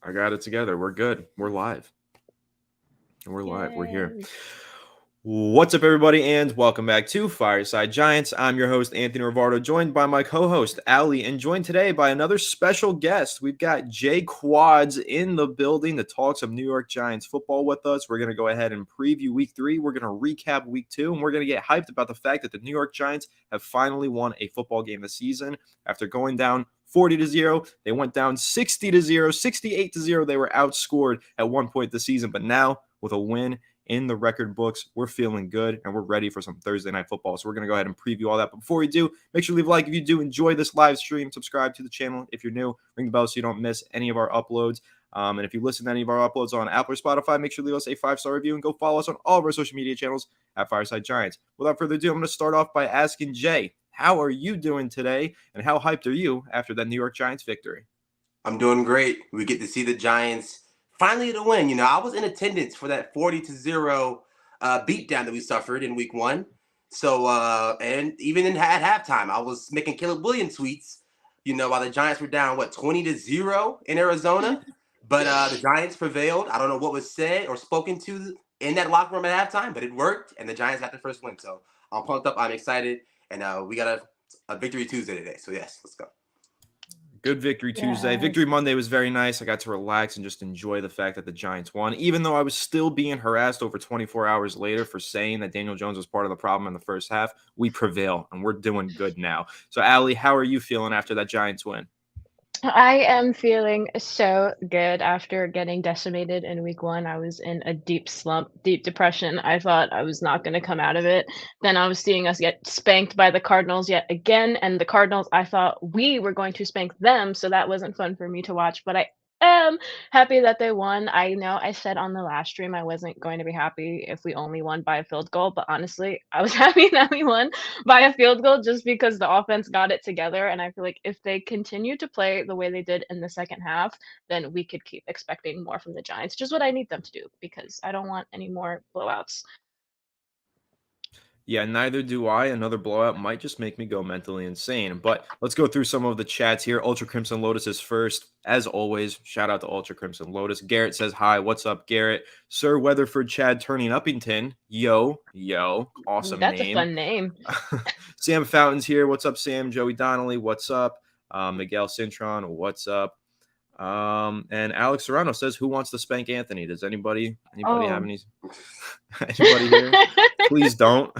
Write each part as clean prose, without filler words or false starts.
I got it together. We're good. We're live. We're live. We're here. Yay. What's up, everybody, and welcome back to Fireside Giants. I'm your host, Anthony Rivardo, joined by my co-host, Ali, and joined today by another special guest. We've got Jay Quads in the building to talk some New York Giants football with us. We're going to go ahead and preview Week 3. We're going to recap Week 2, and we're going to get hyped about the fact that the New York Giants have finally won a football game this season. After going down 40-0, they went down 60-0, 68-0. They were outscored at one point this season, but now with a win in the record books, we're feeling good and we're ready for some Thursday night football. So we're going to go ahead and preview all that. But before we do, make sure to leave a like if you do enjoy this live stream. Subscribe to the channel if you're new. Ring the bell so you don't miss any of our uploads. And if you listen to any of our uploads on Apple or Spotify, make sure to leave us a 5-star review and go follow us on all of our social media channels at Fireside Giants. Without further ado, I'm going to start off by asking Jay, how are you doing today and how hyped are you after that New York Giants victory? I'm doing great. We get to see the Giants finally to win. I was in attendance for that 40-0 beatdown that we suffered in Week 1. So, and even at halftime, I was making Caleb Williams tweets, while the Giants were down, 20-0 in Arizona. But the Giants prevailed. I don't know what was said or spoken to in that locker room at halftime, but it worked, and the Giants got the first win. So I'm pumped up. I'm excited. And we got a Victory Tuesday today. So, yes, let's go. Good Victory Tuesday. Yes. Victory Monday was very nice. I got to relax and just enjoy the fact that the Giants won, even though I was still being harassed over 24 hours later for saying that Daniel Jones was part of the problem in the first half. We prevail, and we're doing good now. So, Ali, how are you feeling after that Giants win? I am feeling so good after getting decimated in week 1. I was in a deep slump, deep depression. I thought I was not going to come out of it. Then I was seeing us get spanked by the Cardinals yet again. And the Cardinals, I thought we were going to spank them. So that wasn't fun for me to watch. But I am happy that they won. I know I said on the last stream I wasn't going to be happy if we only won by a field goal. But honestly, I was happy that we won by a field goal just because the offense got it together. And I feel like if they continue to play the way they did in the second half, then we could keep expecting more from the Giants, which is what I need them to do because I don't want any more blowouts. Yeah, neither do I. Another blowout might just make me go mentally insane. But let's go through some of the chats here. Ultra Crimson Lotus is first. As always, shout out to Ultra Crimson Lotus. Garrett says, hi, what's up, Garrett? Sir Weatherford Chad Turning Uppington. Yo, awesome That's a name. fun name. Sam Fountain's here. What's up, Sam? Joey Donnelly, what's up? Miguel Cintron, what's up? And Alex Serrano says, who wants to spank Anthony? Does anybody have any anybody here? Please don't.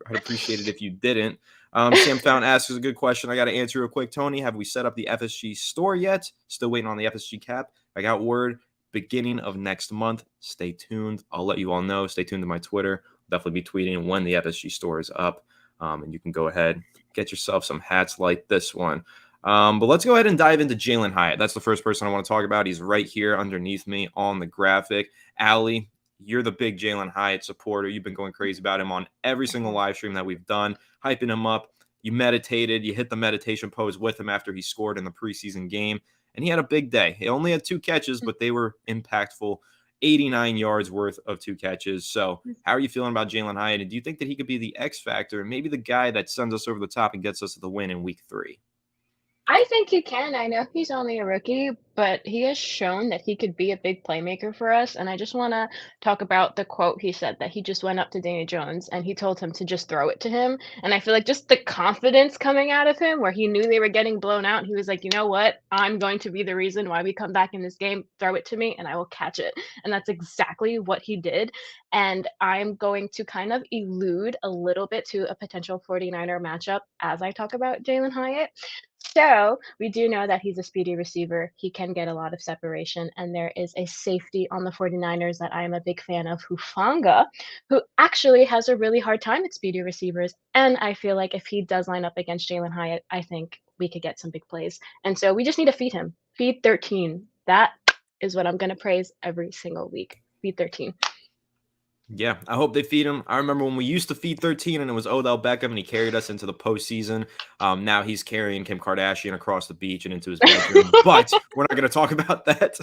I'd appreciate it if you didn't. Sam Fountain asks a good question. I got to answer real quick. Tony, have we set up the FSG store yet? Still waiting on the FSG cap. I got word beginning of next month. Stay tuned. I'll let you all know. Stay tuned to my Twitter. I'll definitely be tweeting when the FSG store is up. And you can go ahead, get yourself some hats like this one. But let's go ahead and dive into Jalen Hyatt. That's the first person I want to talk about. He's right here underneath me on the graphic. Ali, you're the big Jalen Hyatt supporter. You've been going crazy about him on every single live stream that we've done, hyping him up. You meditated. You hit the meditation pose with him after he scored in the preseason game, and he had a big day. He only had 2 catches, but they were impactful. 89 yards worth of 2 catches. So how are you feeling about Jalen Hyatt? And do you think that he could be the X factor and maybe the guy that sends us over the top and gets us the win in week 3? I think he can. I know he's only a rookie, but he has shown that he could be a big playmaker for us. And I just want to talk about the quote he said that he just went up to Daniel Jones and he told him to just throw it to him. And I feel like just the confidence coming out of him where he knew they were getting blown out. And he was like, you know what? I'm going to be the reason why we come back in this game. Throw it to me and I will catch it. And that's exactly what he did. And I'm going to kind of elude a little bit to a potential 49er matchup as I talk about Jalen Hyatt. So we do know that he's a speedy receiver. He can get a lot of separation. And there is a safety on the 49ers that I am a big fan of, Hufanga, who actually has a really hard time at speedy receivers. And I feel like if he does line up against Jalen Hyatt, I think we could get some big plays. And so we just need to feed him. Feed 13. That is what I'm going to praise every single week. Feed 13. Yeah, I hope they feed him. I remember when we used to feed 13 and it was Odell Beckham and he carried us into the postseason. Now he's carrying Kim Kardashian across the beach and into his bedroom. But we're not going to talk about that.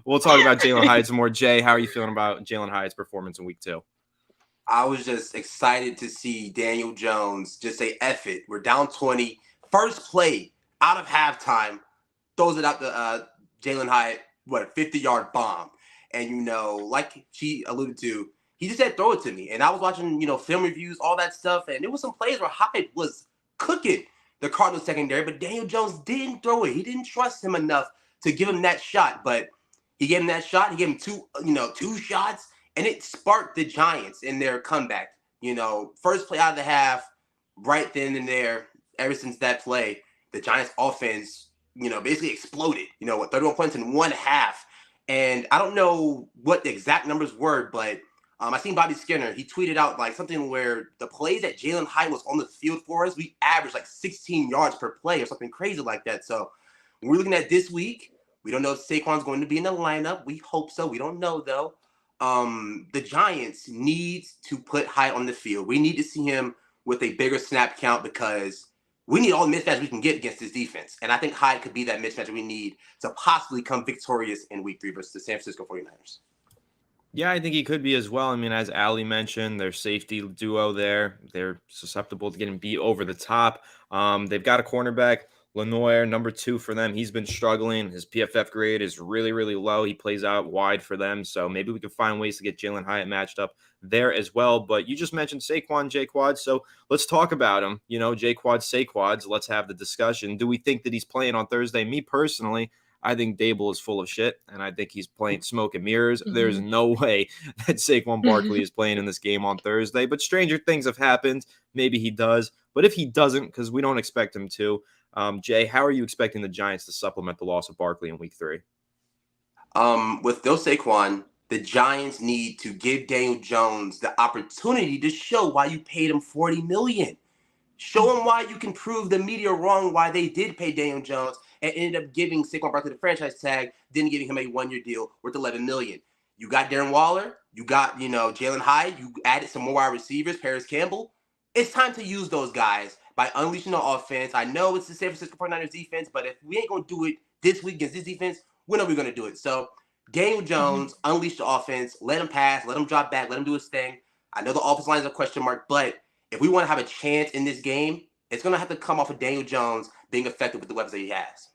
We'll talk about Jalen Hyatt some more. Jay, how are you feeling about Jalen Hyatt's performance in week 2? I was just excited to see Daniel Jones just say, F it. We're down 20. First play out of halftime. Throws it out to Jalen Hyatt. 50-yard bomb. And, like she alluded to, he just said, throw it to me. And I was watching, film reviews, all that stuff. And there was some plays where Hyde was cooking the Cardinals secondary, but Daniel Jones didn't throw it. He didn't trust him enough to give him that shot. But he gave him that shot. He gave him two shots, and it sparked the Giants in their comeback. First play out of the half, right then and there, ever since that play, the Giants offense, basically exploded, with 31 points in one half. And I don't know what the exact numbers were, but I seen Bobby Skinner. He tweeted out like something where the plays that Jalen Hyde was on the field for us, we averaged like 16 yards per play or something crazy like that. So when we're looking at this week, we don't know if Saquon's going to be in the lineup. We hope so. We don't know, though. The Giants need to put Hyde on the field. We need to see him with a bigger snap count because we need all the mismatches we can get against this defense. And I think Hyde could be that mismatch we need to possibly come victorious in week 3 versus the San Francisco 49ers. Yeah, I think he could be as well. I mean, as Ali mentioned, their safety duo there, they're susceptible to getting beat over the top. They've got a cornerback, Lenoir, number 2 for them. He's been struggling. His PFF grade is really, really low. He plays out wide for them. So maybe we can find ways to get Jalen Hyatt matched up there as well. But you just mentioned Saquon, J-Quad. So let's talk about him. J-Quad, Saquads. Let's have the discussion. Do we think that he's playing on Thursday? Me personally, I think Dable is full of shit, and I think he's playing smoke and mirrors. Mm-hmm. There's no way that Saquon Barkley is playing in this game on Thursday, but stranger things have happened. Maybe he does, but if he doesn't, because we don't expect him to, Jay, how are you expecting the Giants to supplement the loss of Barkley in week 3? With no Saquon, the Giants need to give Daniel Jones the opportunity to show why you paid him $40 million. Show him why you can prove the media wrong, why they did pay Daniel Jones and ended up giving Saquon Barkley the franchise tag, then giving him a 1-year deal worth $11 million. You got Darren Waller, you got, Jalen Hyde, you added some more wide receivers, Paris Campbell. It's time to use those guys by unleashing the offense. I know it's the San Francisco 49ers defense, but if we ain't going to do it this week against this defense, when are we going to do it? So Daniel Jones, unleash the offense, let him pass, let him drop back, let him do his thing. I know the offensive line is a question mark, but if we want to have a chance in this game, it's going to have to come off of Daniel Jones being effective with the weapons that he has.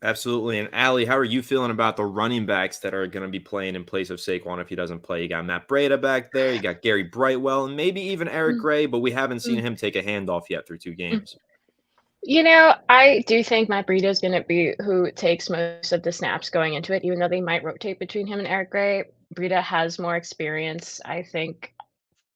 Absolutely. And Ali, how are you feeling about the running backs that are going to be playing in place of Saquon if he doesn't play? You got Matt Breida back there. You got Gary Brightwell and maybe even Eric Gray, but we haven't seen him take a handoff yet through 2 games. I do think Matt Breida is going to be who takes most of the snaps going into it, even though they might rotate between him and Eric Gray. Breida has more experience. I think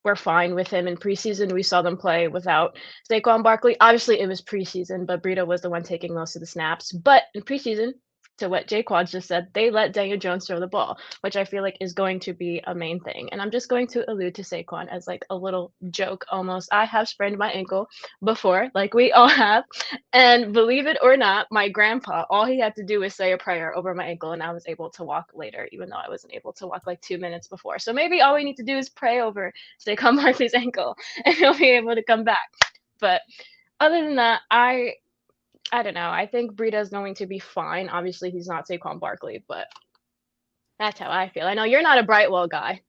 we're fine with him in preseason. We saw them play without Saquon Barkley. Obviously, it was preseason, but Breida was the one taking most of the snaps. But in preseason, to what Jay Quad just said, they let Daniel Jones throw the ball, which I feel like is going to be a main thing. And I'm just going to allude to Saquon as like a little joke almost. I have sprained my ankle before, like we all have. And believe it or not, my grandpa, all he had to do was say a prayer over my ankle and I was able to walk later, even though I wasn't able to walk like 2 minutes before. So maybe all we need to do is pray over Saquon Barkley's ankle and he'll be able to come back. But other than that, I don't know. I think Breida is going to be fine. Obviously, he's not Saquon Barkley, but that's how I feel. I know you're not a Brightwell guy,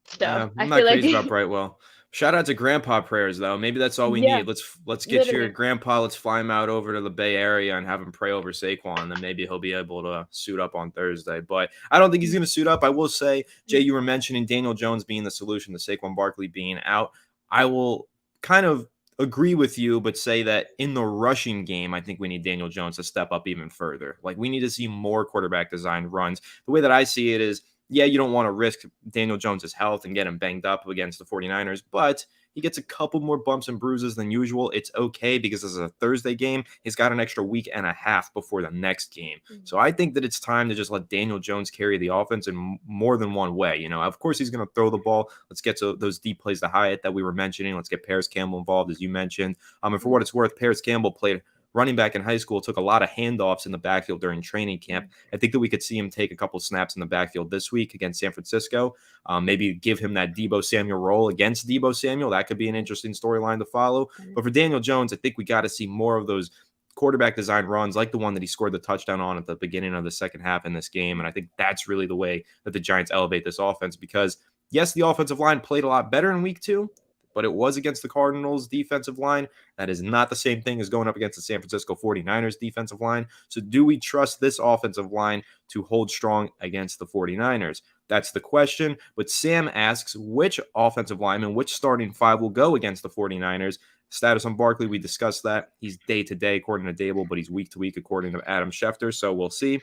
so I'm not crazy about Brightwell. Shout out to Grandpa prayers, though. Maybe that's all we need. Let's get your grandpa. Let's fly him out over to the Bay Area and have him pray over Saquon, and then maybe he'll be able to suit up on Thursday. But I don't think he's going to suit up. I will say, Jay, you were mentioning Daniel Jones being the solution to Saquon Barkley being out. I will kind of agree with you, but say that in the rushing game, I think we need Daniel Jones to step up even further. Like, we need to see more quarterback designed runs. The way that I see it is, yeah, you don't want to risk Daniel Jones's health and get him banged up against the 49ers, but he gets a couple more bumps and bruises than usual. It's okay because this is a Thursday game. He's got an extra week and a half before the next game. So I think that it's time to just let Daniel Jones carry the offense in more than one way. Of course, he's going to throw the ball. Let's get to those deep plays to Hyatt that we were mentioning. Let's get Paris Campbell involved, as you mentioned. And for what it's worth, Paris Campbell played running back in high school, took a lot of handoffs in the backfield during training camp. I think that we could see him take a couple snaps in the backfield this week against San Francisco. Maybe give him that Deebo Samuel role against Deebo Samuel. That could be an interesting storyline to follow. But for Daniel Jones, I think we got to see more of those quarterback design runs like the one that he scored the touchdown on at the beginning of the second half in this game. And I think that's really the way that the Giants elevate this offense because, yes, the offensive line played a lot better in week 2, but it was against the Cardinals defensive line. That is not the same thing as going up against the San Francisco 49ers defensive line. So do we trust this offensive line to hold strong against the 49ers? That's the question. But Sam asks, which offensive lineman, which starting five will go against the 49ers? Status on Barkley, we discussed that. He's day-to-day according to Dable, but he's week-to-week according to Adam Schefter, so we'll see.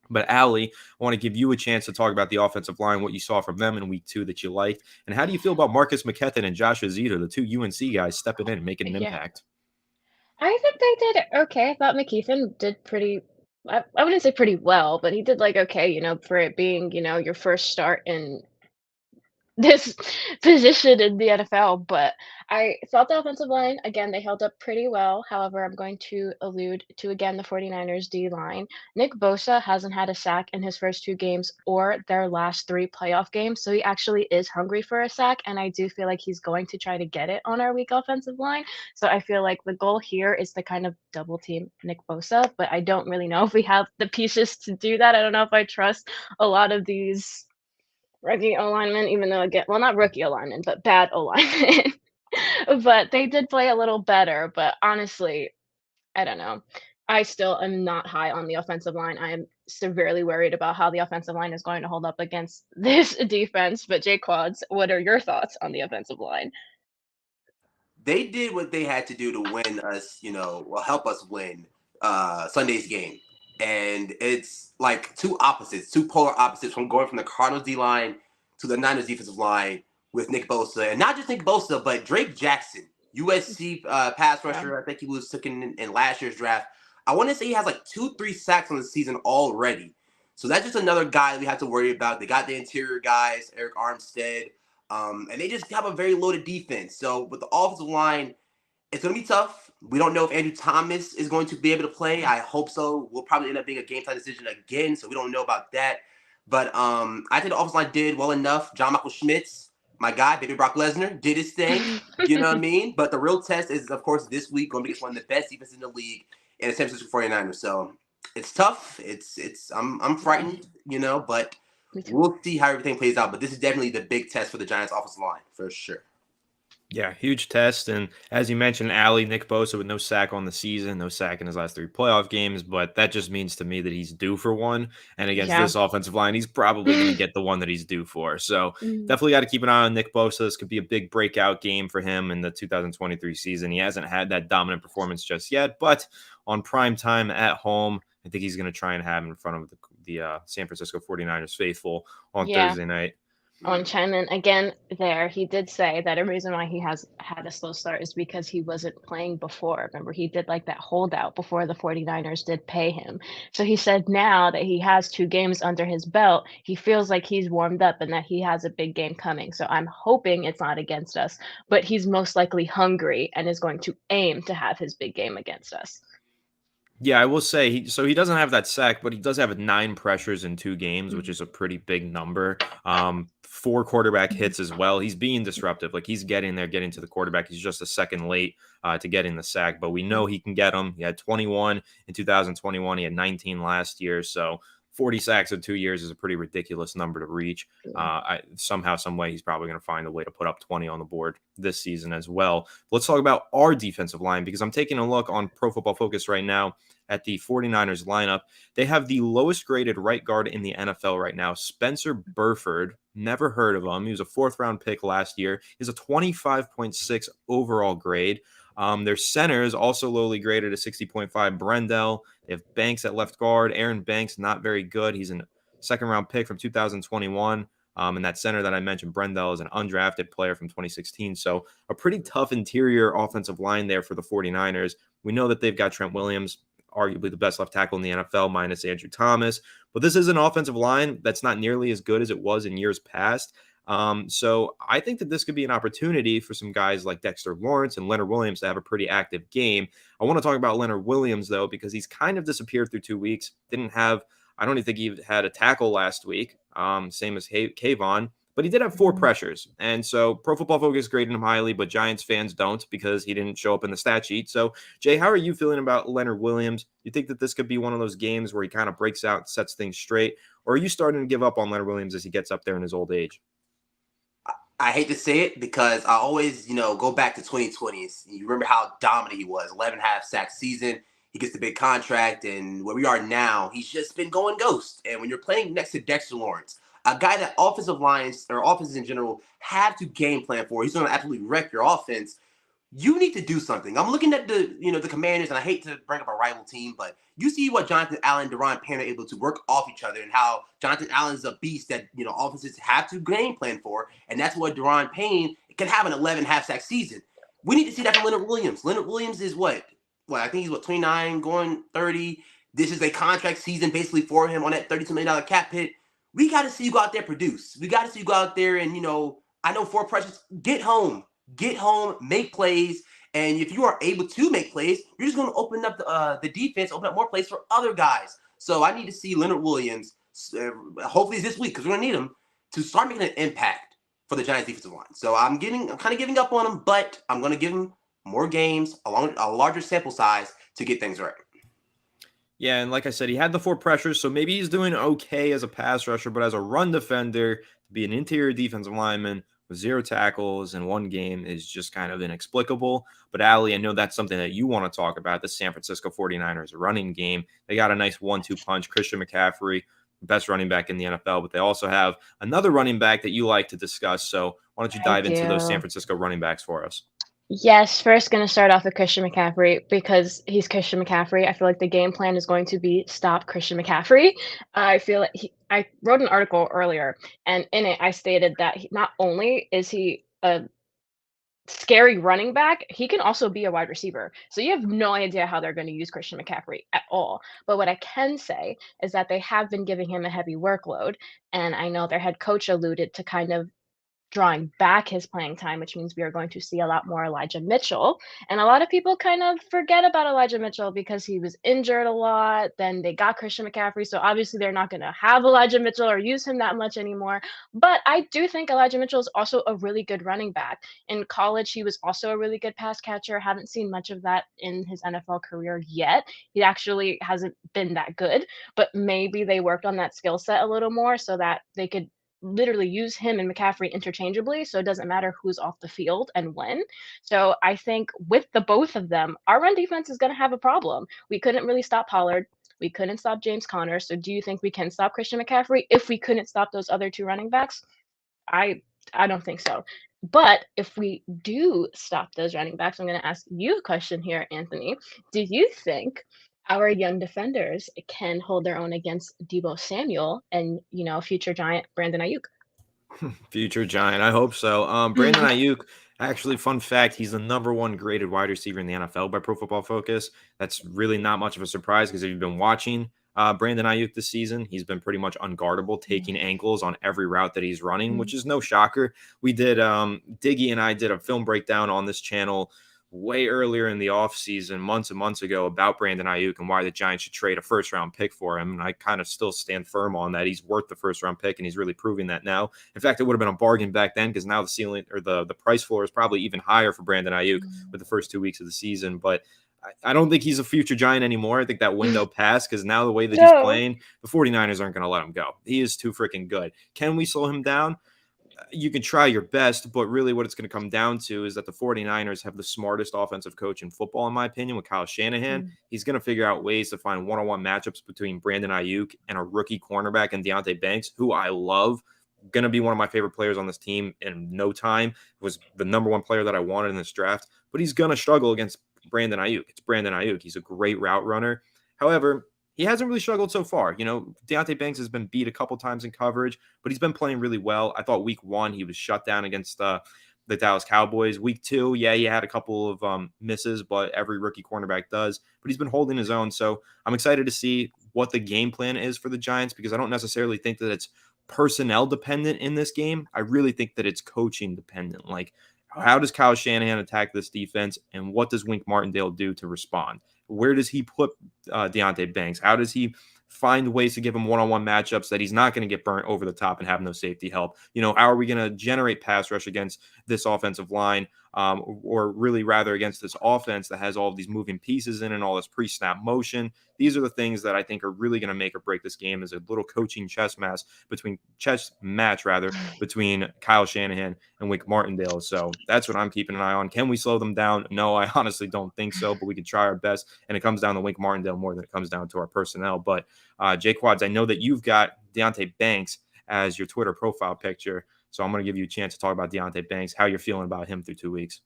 But Allie, I want to give you a chance to talk about the offensive line, what you saw from them in week 2 that you liked, and how do you feel about Marcus McKethan and Josh Azita, the two UNC guys stepping in and making an impact? I think they did okay. I thought McKeithen did I wouldn't say pretty well, but he did like okay, for it being, your first start in this position in the NFL, but I thought the offensive line, again, they held up pretty well. However, I'm going to allude to again the 49ers D line. Nick Bosa hasn't had a sack in his first 2 games or their last 3 playoff games, so he actually is hungry for a sack, and I do feel like he's going to try to get it on our weak offensive line. So I feel like the goal here is to kind of double team Nick Bosa, but I don't really know if we have the pieces to do that. I don't know if I trust a lot of these rookie O-lineman, even though again, well, not rookie O-lineman, but bad O-lineman. But they did play a little better. But honestly, I don't know. I still am not high on the offensive line. I am severely worried about how the offensive line is going to hold up against this defense. But Jay Quads, what are your thoughts on the offensive line? They did what they had to do to win us, help us win Sunday's game. And it's like two polar opposites from going from the Cardinals D line to the Niners defensive line with Nick Bosa. And not just Nick Bosa, but Drake Jackson, USC pass rusher. I think he was taken in last year's draft. I want to say he has like 2-3 sacks on the season already. So that's just another guy that we have to worry about. They got the interior guys, Eric Armstead. And they just have a very loaded defense. So with the offensive line, it's going to be tough. We don't know if Andrew Thomas is going to be able to play. I hope so. We'll probably end up being a game time decision again, so we don't know about that. But I think the offensive line did well enough. John Michael Schmitz, my guy, baby Brock Lesnar, did his thing. You know what I mean? But the real test is, of course, this week going to be against one of the best defenses in the league in the San Francisco 49ers. So it's tough. I'm frightened, but we'll see how everything plays out. But this is definitely the big test for the Giants offensive line, for sure. Yeah, huge test. And as you mentioned, Allie, Nick Bosa with no sack on the season, no sack in his last 3 playoff games. But that just means to me that he's due for one. And against this offensive line, he's probably going to get the one that he's due for. So definitely got to keep an eye on Nick Bosa. This could be a big breakout game for him in the 2023 season. He hasn't had that dominant performance just yet. But on prime time at home, I think he's going to try and have him in front of the San Francisco 49ers faithful on Thursday night. On chime in again there, he did say that a reason why he has had a slow start is because he wasn't playing before. Remember, he did like that holdout before the 49ers did pay him. So he said now that he has 2 games under his belt, he feels like he's warmed up and that he has a big game coming. So I'm hoping it's not against us, but he's most likely hungry and is going to aim to have his big game against us. Yeah, I will say he doesn't have that sack, but he does have 9 pressures in 2 games, which is a pretty big number. 4 quarterback hits as well. He's being disruptive. Like he's getting to the quarterback. He's just a second late to getting the sack, but we know he can get them. He had 21 in 2021. He had 19 last year. So 40 sacks in 2 years is a pretty ridiculous number to reach. Somehow, some way, he's probably going to find a way to put up 20 on the board this season as well. Let's talk about our defensive line because I'm taking a look on Pro Football Focus right now at the 49ers lineup. They have the lowest graded right guard in the NFL right now, Spencer Burford. Never heard of him. He was a 4th-round pick last year. He's a 25.6 overall grade. Their center is also lowly graded at 60.5. Brendel. They have Banks at left guard. Aaron Banks, not very good. He's a 2nd-round pick from 2021. And that center that I mentioned, Brendel, is an undrafted player from 2016. So a pretty tough interior offensive line there for the 49ers. We know that they've got Trent Williams, arguably the best left tackle in the NFL, minus Andrew Thomas. But this is an offensive line that's not nearly as good as it was in years past. So I think that this could be an opportunity for some guys like Dexter Lawrence and Leonard Williams to have a pretty active game. I want to talk about Leonard Williams, though, because he's kind of disappeared through 2 weeks. I don't even think he had a tackle last week, same as Kayvon. But he did have 4 pressures. And so Pro Football Focus graded him highly, but Giants fans don't because he didn't show up in the stat sheet. So, Jay, how are you feeling about Leonard Williams? You think that this could be one of those games where he kind of breaks out and sets things straight? Or are you starting to give up on Leonard Williams as he gets up there in his old age? I hate to say it because I always, go back to 2020. You remember how dominant he was. 11 half sack season. He gets the big contract, and where we are now, he's just been going ghost. And when you're playing next to Dexter Lawrence, a guy that offensive lines or offenses in general have to game plan for, he's going to absolutely wreck your offense. You need to do something. I'm looking at the Commanders, and I hate to bring up a rival team, but you see what Jonathan Allen and Deron Payne are able to work off each other, and how Jonathan Allen is a beast that offenses have to game plan for, and that's what Deron Payne can have an 11 half sack season. We need to see that from Leonard Williams. Leonard Williams is what I think he's 29 going 30. This is a contract season basically for him on that $32 million cap hit. We got to see you go out there produce. We got to see you go out there and I know for pressures, get home, make plays. And if you are able to make plays, you're just going to open up the defense, open up more plays for other guys. So I need to see Leonard Williams, hopefully this week, because we're going to need him, to start making an impact for the Giants defensive line. So I'm kind of giving up on him, but I'm going to give him more games, along a larger sample size to get things right. Yeah, and like I said, he had the 4 pressures, so maybe he's doing okay as a pass rusher, but as a run defender, to be an interior defensive lineman with 0 tackles in 1 game is just kind of inexplicable. But Ali, I know that's something that you want to talk about, the San Francisco 49ers running game. They got a nice 1-2 punch, Christian McCaffrey, best running back in the NFL, but they also have another running back that you like to discuss. So why don't you dive into those San Francisco running backs for us? Yes, first gonna start off with Christian McCaffrey because he's Christian McCaffrey. I feel like the game plan is going to be stop Christian McCaffrey. I feel like I wrote an article earlier, and in it I stated that not only is he a scary running back, he can also be a wide receiver. So you have no idea how they're going to use Christian McCaffrey at all. But what I can say is that they have been giving him a heavy workload, and I know their head coach alluded to kind of drawing back his playing time, which means we are going to see a lot more Elijah Mitchell. And a lot of people kind of forget about Elijah Mitchell because he was injured a lot. Then they got Christian McCaffrey. So obviously they're not going to have Elijah Mitchell or use him that much anymore. But I do think Elijah Mitchell is also a really good running back. In college, he was also a really good pass catcher. Haven't seen much of that in his NFL career yet. He actually hasn't been that good, but maybe they worked on that skill set a little more so that they could literally use him and McCaffrey interchangeably, so it doesn't matter who's off the field and when. So I think with the both of them, our run defense is going to have a problem. We couldn't really stop Pollard. We couldn't stop James Conner. So do you think we can stop Christian McCaffrey if we couldn't stop those other 2 running backs? I I don't think so. But if we do stop those running backs, I'm going to ask you a question here, Anthony. Do you think our young defenders can hold their own against Debo Samuel and, future Giant Brandon Ayuk? Future Giant. I hope so. Brandon Ayuk, actually, fun fact, he's the number 1 graded wide receiver in the NFL by Pro Football Focus. That's really not much of a surprise because if you've been watching Brandon Ayuk this season, he's been pretty much unguardable, taking ankles on every route that he's running, which is no shocker. We did, Diggy and I did a film breakdown on this channel way earlier in the offseason, months and months ago, about Brandon Ayuk and why the Giants should trade a first-round pick for him. And I kind of still stand firm on that. He's worth the first-round pick, and he's really proving that now. In fact, it would have been a bargain back then because now the ceiling or the price floor is probably even higher for Brandon Ayuk with the first 2 weeks of the season. But I don't think he's a future Giant anymore. I think that window passed because now the way that he's playing, the 49ers aren't going to let him go. He is too freaking good. Can we slow him down? You can try your best, but really what it's going to come down to is that the 49ers have the smartest offensive coach in football, in my opinion, with Kyle Shanahan. He's going to figure out ways to find one-on-one matchups between Brandon Ayuk and a rookie cornerback and Deonte Banks, who I love. Going to be one of my favorite players on this team in no time. Was the number 1 player that I wanted in this draft, but he's going to struggle against Brandon Ayuk. It's Brandon Ayuk. He's a great route runner. However, he hasn't really struggled so far. Deonte Banks has been beat a couple times in coverage, but he's been playing really well. I thought week 1, he was shut down against the Dallas Cowboys. Week 2, yeah, he had a couple of misses, but every rookie cornerback does. But he's been holding his own. So I'm excited to see what the game plan is for the Giants because I don't necessarily think that it's personnel dependent in this game. I really think that it's coaching dependent. Like, how does Kyle Shanahan attack this defense, and what does Wink Martindale do to respond? Where does he put Deonte Banks? How does he find ways to give him one-on-one matchups that he's not going to get burnt over the top and have no safety help? How are we going to generate pass rush against this offensive line? or really rather against this offense that has all of these moving pieces in and all this pre-snap motion. These are the things that I think are really going to make or break this game, is a little coaching chess match between Kyle Shanahan and Wink Martindale. So that's what I'm keeping an eye on. Can we slow them down? No, I honestly don't think so, but we can try our best. And it comes down to Wink Martindale more than it comes down to our personnel. But Jay Quads, I know that you've got Deonte Banks as your Twitter profile picture. So I'm going to give you a chance to talk about Deonte Banks, how you're feeling about him through 2 weeks.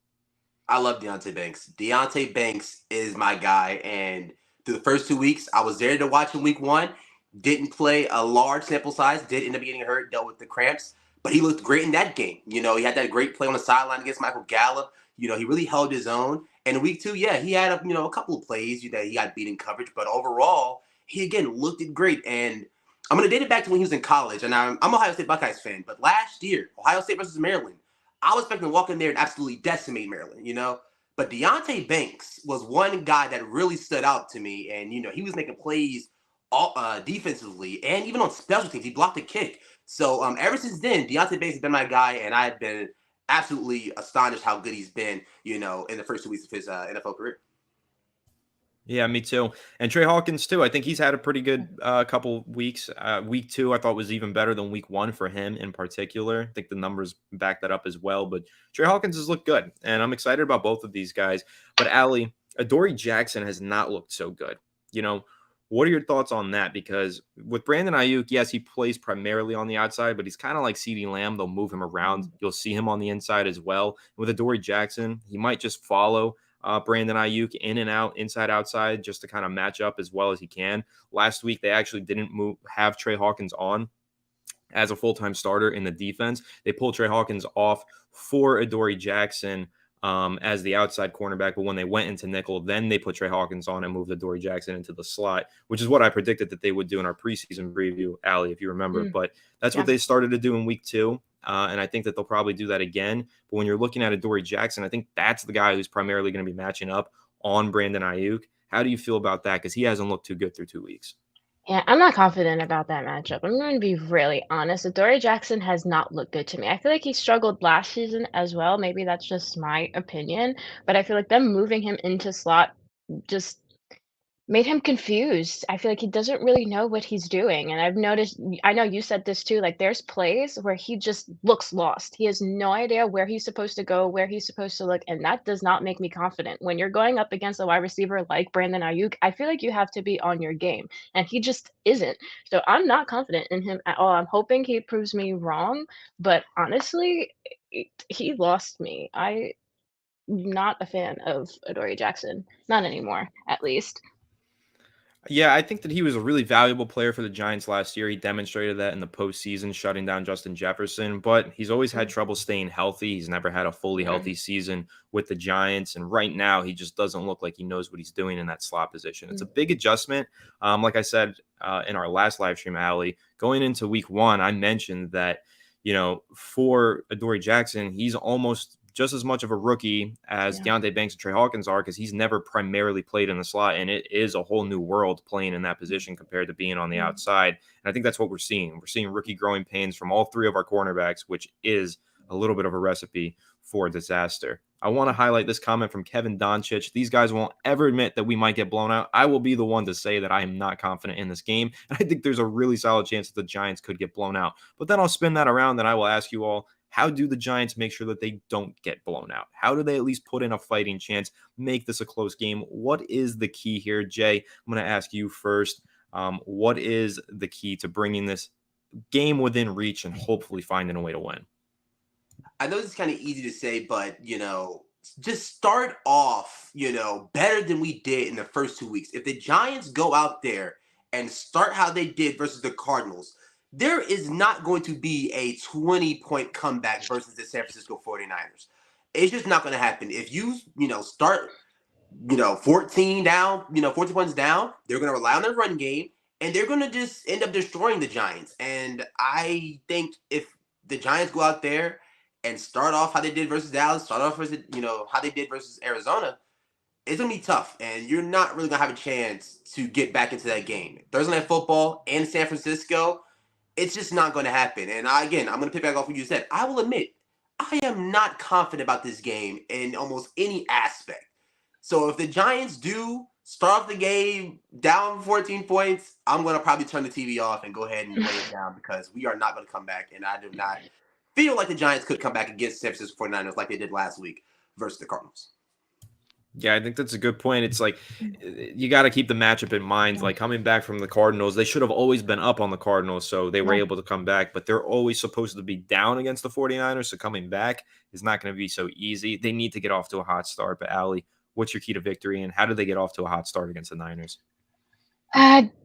I love Deonte Banks. Deonte Banks is my guy. And through the first 2 weeks, I was there to watch him week 1. Didn't play a large sample size. Did end up getting hurt. Dealt with the cramps. But he looked great in that game. He had that great play on the sideline against Michael Gallup. He really held his own. And in week 2, yeah, he had a couple of plays that he got beat in coverage. But overall, he again looked it great. And I'm going to date it back to when he was in college. And I'm an Ohio State Buckeyes fan. But last year, Ohio State versus Maryland, I was expecting to walk in there and absolutely decimate Maryland, But Deonte Banks was one guy that really stood out to me. And, he was making plays defensively and even on special teams. He blocked a kick. So ever since then, Deonte Banks has been my guy. And I've been absolutely astonished how good he's been, in the first 2 weeks of his NFL career. Yeah, me too. And Trey Hawkins too. I think he's had a pretty good couple weeks. Week 2, I thought was even better than week 1 for him in particular. I think the numbers back that up as well. But Trey Hawkins has looked good, and I'm excited about both of these guys. But Allie, Adoree Jackson has not looked so good. What are your thoughts on that? Because with Brandon Ayuk, yes, he plays primarily on the outside, but he's kind of like CeeDee Lamb. They'll move him around. You'll see him on the inside as well. With Adoree Jackson, he might just follow Brandon Ayuk in and out, inside, outside, just to kind of match up as well as he can. Last week, they actually didn't have Trey Hawkins on as a full-time starter in the defense. They pulled Trey Hawkins off for Adoree Jackson as the outside cornerback. But when they went into nickel, then they put Trey Hawkins on and moved Adoree Jackson into the slot, which is what I predicted that they would do in our preseason preview, Allie, if you remember. But that's what they started to do in week 2. And I think that they'll probably do that again. But when you're looking at Adoree Jackson, I think that's the guy who's primarily going to be matching up on Brandon Ayuk. How do you feel about that? Because he hasn't looked too good through 2 weeks. Yeah, I'm not confident about that matchup. I'm going to be really honest. Adoree Jackson has not looked good to me. I feel like he struggled last season as well. Maybe that's just my opinion, but I feel like them moving him into slot just made him confused. I feel like he doesn't really know what he's doing, and I've noticed I know you said this too, like, there's plays where he just looks lost. He has no idea where he's supposed to go, where he's supposed to look, and that does not make me confident. When you're going up against a wide receiver like Brandon Ayuk, I feel like you have to be on your game, and he just isn't. So I'm not confident in him at all. I'm hoping he proves me wrong, but honestly, he lost me. I'm not a fan of Adoree Jackson. Not anymore, at least. Yeah, I think that he was a really valuable player for the Giants last year. He demonstrated that in the postseason, shutting down Justin Jefferson, but he's always had trouble staying healthy. He's never had a fully Yeah. healthy season with the Giants. And right now, he just doesn't look like he knows what he's doing in that slot position. It's a big adjustment. Like I said in our last live stream, Allie, going into week 1, I mentioned that, for Adoree Jackson, he's almost just as much of a rookie as Deonte Banks and Trey Hawkins are, because he's never primarily played in the slot, and it is a whole new world playing in that position compared to being on the outside. And I think that's what we're seeing. We're seeing rookie growing pains from all 3 of our cornerbacks, which is a little bit of a recipe for disaster. I want to highlight this comment from Kevin Doncic. These guys won't ever admit that we might get blown out. I will be the one to say that I am not confident in this game. And I think there's a really solid chance that the Giants could get blown out. But then I'll spin that around and I will ask you all, how do the Giants make sure that they don't get blown out? How do they at least put in a fighting chance, make this a close game? What is the key here, Jay? I'm going to ask you first. What is the key to bringing this game within reach and hopefully finding a way to win? I know this is kind of easy to say, but, just start off, better than we did in the first 2 weeks. If the Giants go out there and start how they did versus the Cardinals, there is not going to be a 20-point comeback versus the San Francisco 49ers. It's just not going to happen. If you, start, 14 down, 14 points down, they're going to rely on their run game, and they're going to just end up destroying the Giants. And I think if the Giants go out there and start off how they did versus Dallas, start off versus, how they did versus Arizona, it's going to be tough. And you're not really going to have a chance to get back into that game. Thursday Night Football in San Francisco, it's just not going to happen. And I'm going to pick back off what you said. I will admit, I am not confident about this game in almost any aspect. So if the Giants do start off the game down 14 points, I'm going to probably turn the TV off and go ahead and lay it down because we are not going to come back. And I do not feel like the Giants could come back against San Francisco 49ers like they did last week versus the Cardinals. Yeah, I think that's a good point. It's like you got to keep the matchup in mind. Like coming back from the Cardinals, they should have always been up on the Cardinals, so they were Yeah. able to come back, but they're always supposed to be down against the 49ers, so coming back is not going to be so easy. They need to get off to a hot start. But Allie, what's your key to victory, and how do they get off to a hot start against the Niners?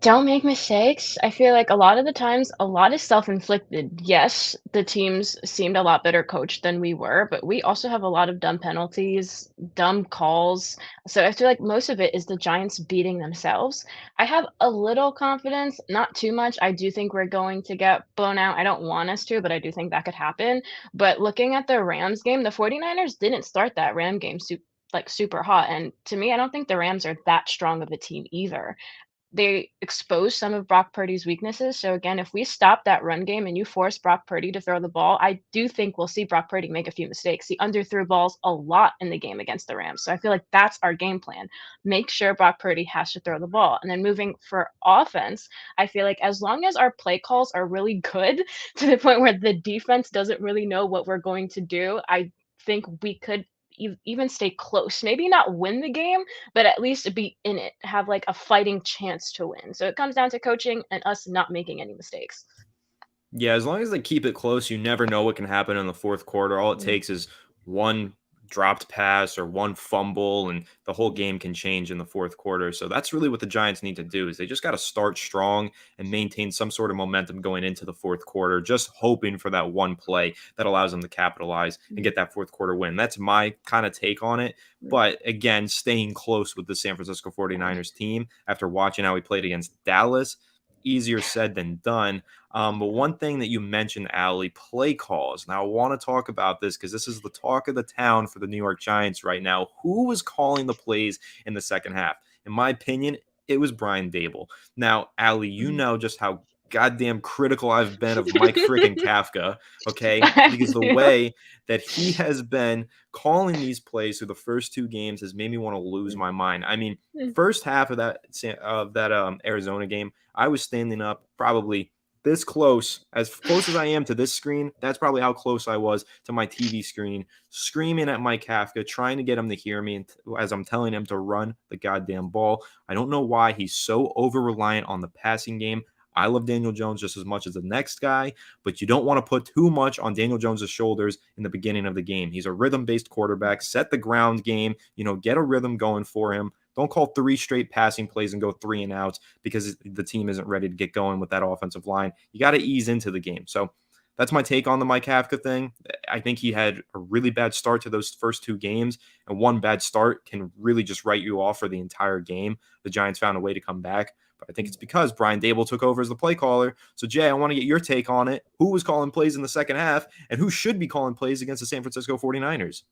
Don't make mistakes. I feel like a lot of the times, a lot is self-inflicted. Yes, the teams seemed a lot better coached than we were, but we also have a lot of dumb penalties, dumb calls. So I feel like most of it is the Giants beating themselves. I have a little confidence, not too much. I do think we're going to get blown out. I don't want us to, but I do think that could happen. But looking at the Rams game, the 49ers didn't start that Ram game super hot. And to me, I don't think the Rams are that strong of a team either. They expose some of Brock Purdy's weaknesses. So again, if we stop that run game and you force Brock Purdy to throw the ball, I do think we'll see Brock Purdy make a few mistakes. He underthrew balls a lot in the game against the Rams. So I feel like that's our game plan. Make sure Brock Purdy has to throw the ball. And then moving for offense, I feel like as long as our play calls are really good to the point where the defense doesn't really know what we're going to do, I think we could even stay close. Maybe not win the game, but at least be in it, have like a fighting chance to win. So it comes down to coaching and us not making any mistakes. Yeah, as long as they keep it close, you never know what can happen in the fourth quarter. All it Mm. takes is one dropped pass or one fumble, and the whole game can change in the fourth quarter. So that's really what the Giants need to do is they just got to start strong and maintain some sort of momentum going into the fourth quarter, just hoping for that one play that allows them to capitalize and get that fourth quarter win. That's my kind of take on it. But again, staying close with the San Francisco 49ers team after watching how he played against Dallas, easier said than done. But one thing that you mentioned, Allie, play calls. Now, I want to talk about this because this is the talk of the town for the New York Giants right now. Who was calling the plays in the second half? In my opinion, it was Brian Dable. Now, Allie, you know just how goddamn critical I've been of Mike freaking Kafka, okay? I Because the do. way that he has been calling these plays through the first two games has made me want to lose my mind. I mean, first half of that Arizona game, I was standing up probably this close, as close as I am to this screen. That's probably how close I was to my TV screen, screaming at Mike Kafka, trying to get him to hear me as I'm telling him to run the goddamn ball. I don't know why he's so over reliant on the passing game. I love Daniel Jones just as much as the next guy, but you don't want to put too much on Daniel Jones's shoulders in the beginning of the game. He's a rhythm-based quarterback. Set the ground game, get a rhythm going for him. Don't call three straight passing plays and go 3-and-outs because the team isn't ready to get going with that offensive line. You got to ease into the game. So that's my take on the Mike Kafka thing. I think he had a really bad start to those first two games, and one bad start can really just write you off for the entire game. The Giants found a way to come back, but I think it's because Brian Dable took over as the play caller. So, Jay, I want to get your take on it. Who was calling plays in the second half, and who should be calling plays against the San Francisco 49ers?